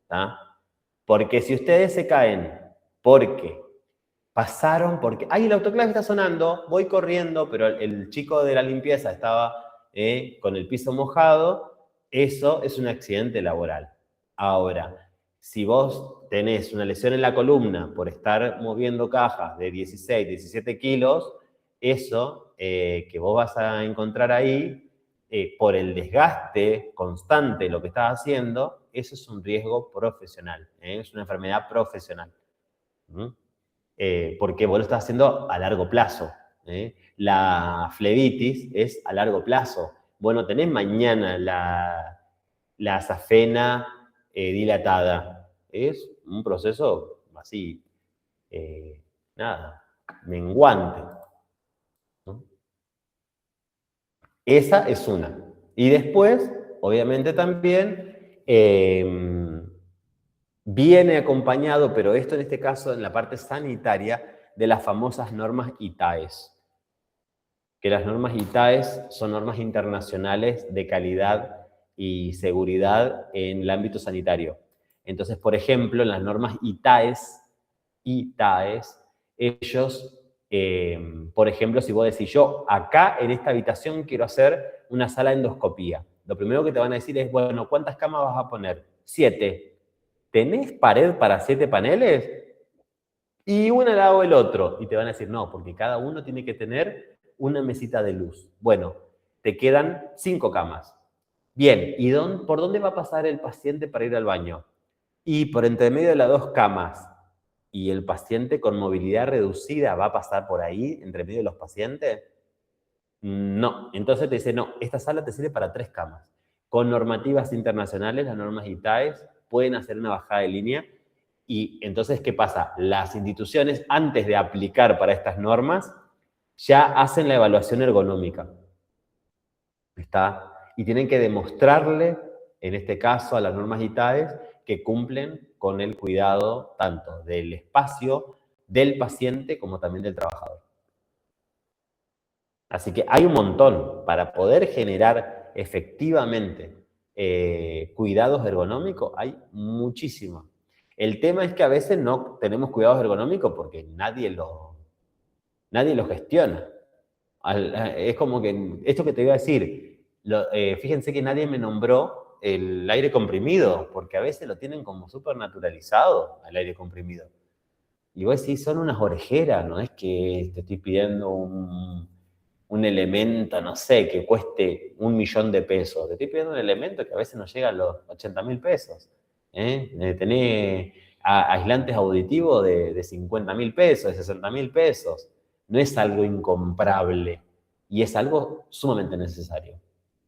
¿Tá? Porque si ustedes se caen porque pasaron, porque, ay, el autoclave está sonando, voy corriendo, pero el chico de la limpieza estaba con el piso mojado, eso es un accidente laboral. Ahora, si vos tenés una lesión en la columna por estar moviendo cajas de 16, 17 kilos, eso que vos vas a encontrar ahí, por el desgaste constante de lo que estás haciendo, eso es un riesgo profesional, es una enfermedad profesional. Porque vos lo estás haciendo a largo plazo. La flebitis es a largo plazo. Vos no tenés mañana la safena dilatada. Es un proceso así, menguante. ¿No? Esa es una. Y después, obviamente también, viene acompañado, pero esto en este caso en la parte sanitaria, de las famosas normas ITAES. Que las normas ITAES son normas internacionales de calidad y seguridad en el ámbito sanitario. Entonces, por ejemplo, en las normas ITAES, ellos, por ejemplo, si vos decís, yo acá en esta habitación quiero hacer una sala de endoscopía, lo primero que te van a decir es, bueno, ¿cuántas camas vas a poner? 7. ¿Tenés pared para 7 paneles? Y uno al lado del otro. Y te van a decir, no, porque cada uno tiene que tener una mesita de luz. Bueno, te quedan 5 camas. Bien, ¿y por dónde va a pasar el paciente para ir al baño? Y por entre medio de las 2 camas. ¿Y el paciente con movilidad reducida va a pasar por ahí, entre medio de los pacientes? No. Entonces te dice, no, esta sala te sirve para 3 camas. Con normativas internacionales, las normas ITAES, pueden hacer una bajada de línea. Y entonces, ¿qué pasa? Las instituciones, antes de aplicar para estas normas, ya hacen la evaluación ergonómica. ¿Está? Y tienen que demostrarle, en este caso, a las normas ITAES, que cumplen con el cuidado tanto del espacio, del paciente, como también del trabajador. Así que hay un montón para poder generar efectivamente cuidados ergonómicos, hay muchísimos. El tema es que a veces no tenemos cuidados ergonómicos porque nadie lo gestiona. Es como que, esto que te iba a decir, fíjense que nadie me nombró el aire comprimido, porque a veces lo tienen como súper naturalizado al aire comprimido. Y vos decís, son unas orejeras, no es que te estoy pidiendo un elemento, no sé, que cueste 1 millón de pesos. Te estoy pidiendo un elemento que a veces no llega a los 80.000 pesos. Tenés aislantes auditivos de 50.000 pesos, de 60.000 pesos. No es algo incomprable y es algo sumamente necesario.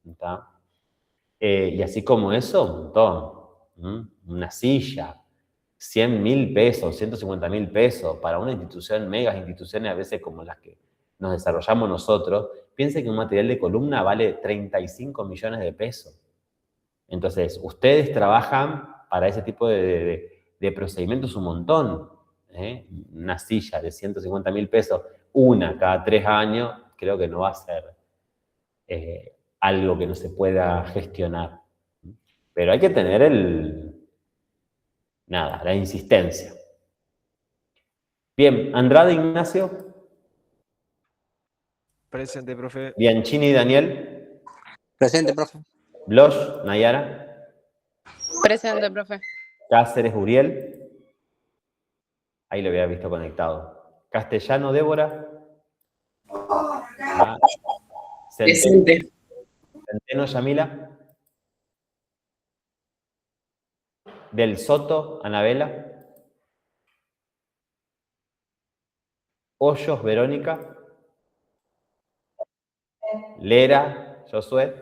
¿Está? Y así como eso, un montón. Una silla, 100.000 pesos, 150.000 pesos para una institución, megas instituciones a veces como las que nos desarrollamos nosotros. Piensen que un material de columna vale 35 millones de pesos. Entonces, ustedes trabajan para ese tipo de procedimientos un montón. Una silla de 150.000 pesos, una cada 3 años, creo que no va a ser algo que no se pueda gestionar. Pero hay que tener la insistencia. Bien, Andrade Ignacio. Presente, profe. Bianchini Daniel. Presente, profe. Bloch Nayara. Presente, profe. Cáceres Uriel. Ahí lo había visto conectado. Castellano Débora. Presente. Centeno Yamila. Del Soto Anabela. Hoyos Verónica. Lera Josué.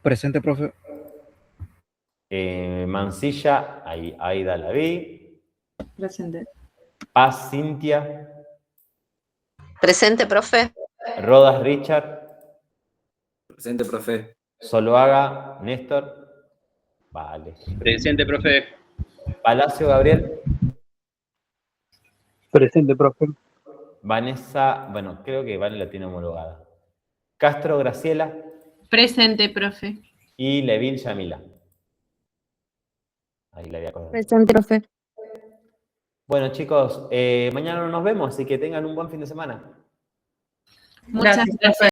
Presente, profe. Mancilla, Aida la vi. Presente. Paz Cintia. Presente, profe. Rodas Richard. Presente, profe. Soloaga Néstor. Vale. Presente, profe. Palacio Gabriel. Presente, profe. Vanessa, bueno, creo que Vane la tiene homologada. Castro Graciela. Presente, profe. Y Levin Yamila. Ahí la había acordado. Presente, profe. Bueno, chicos, mañana no nos vemos, así que tengan un buen fin de semana. Muchas Gracias, gracias.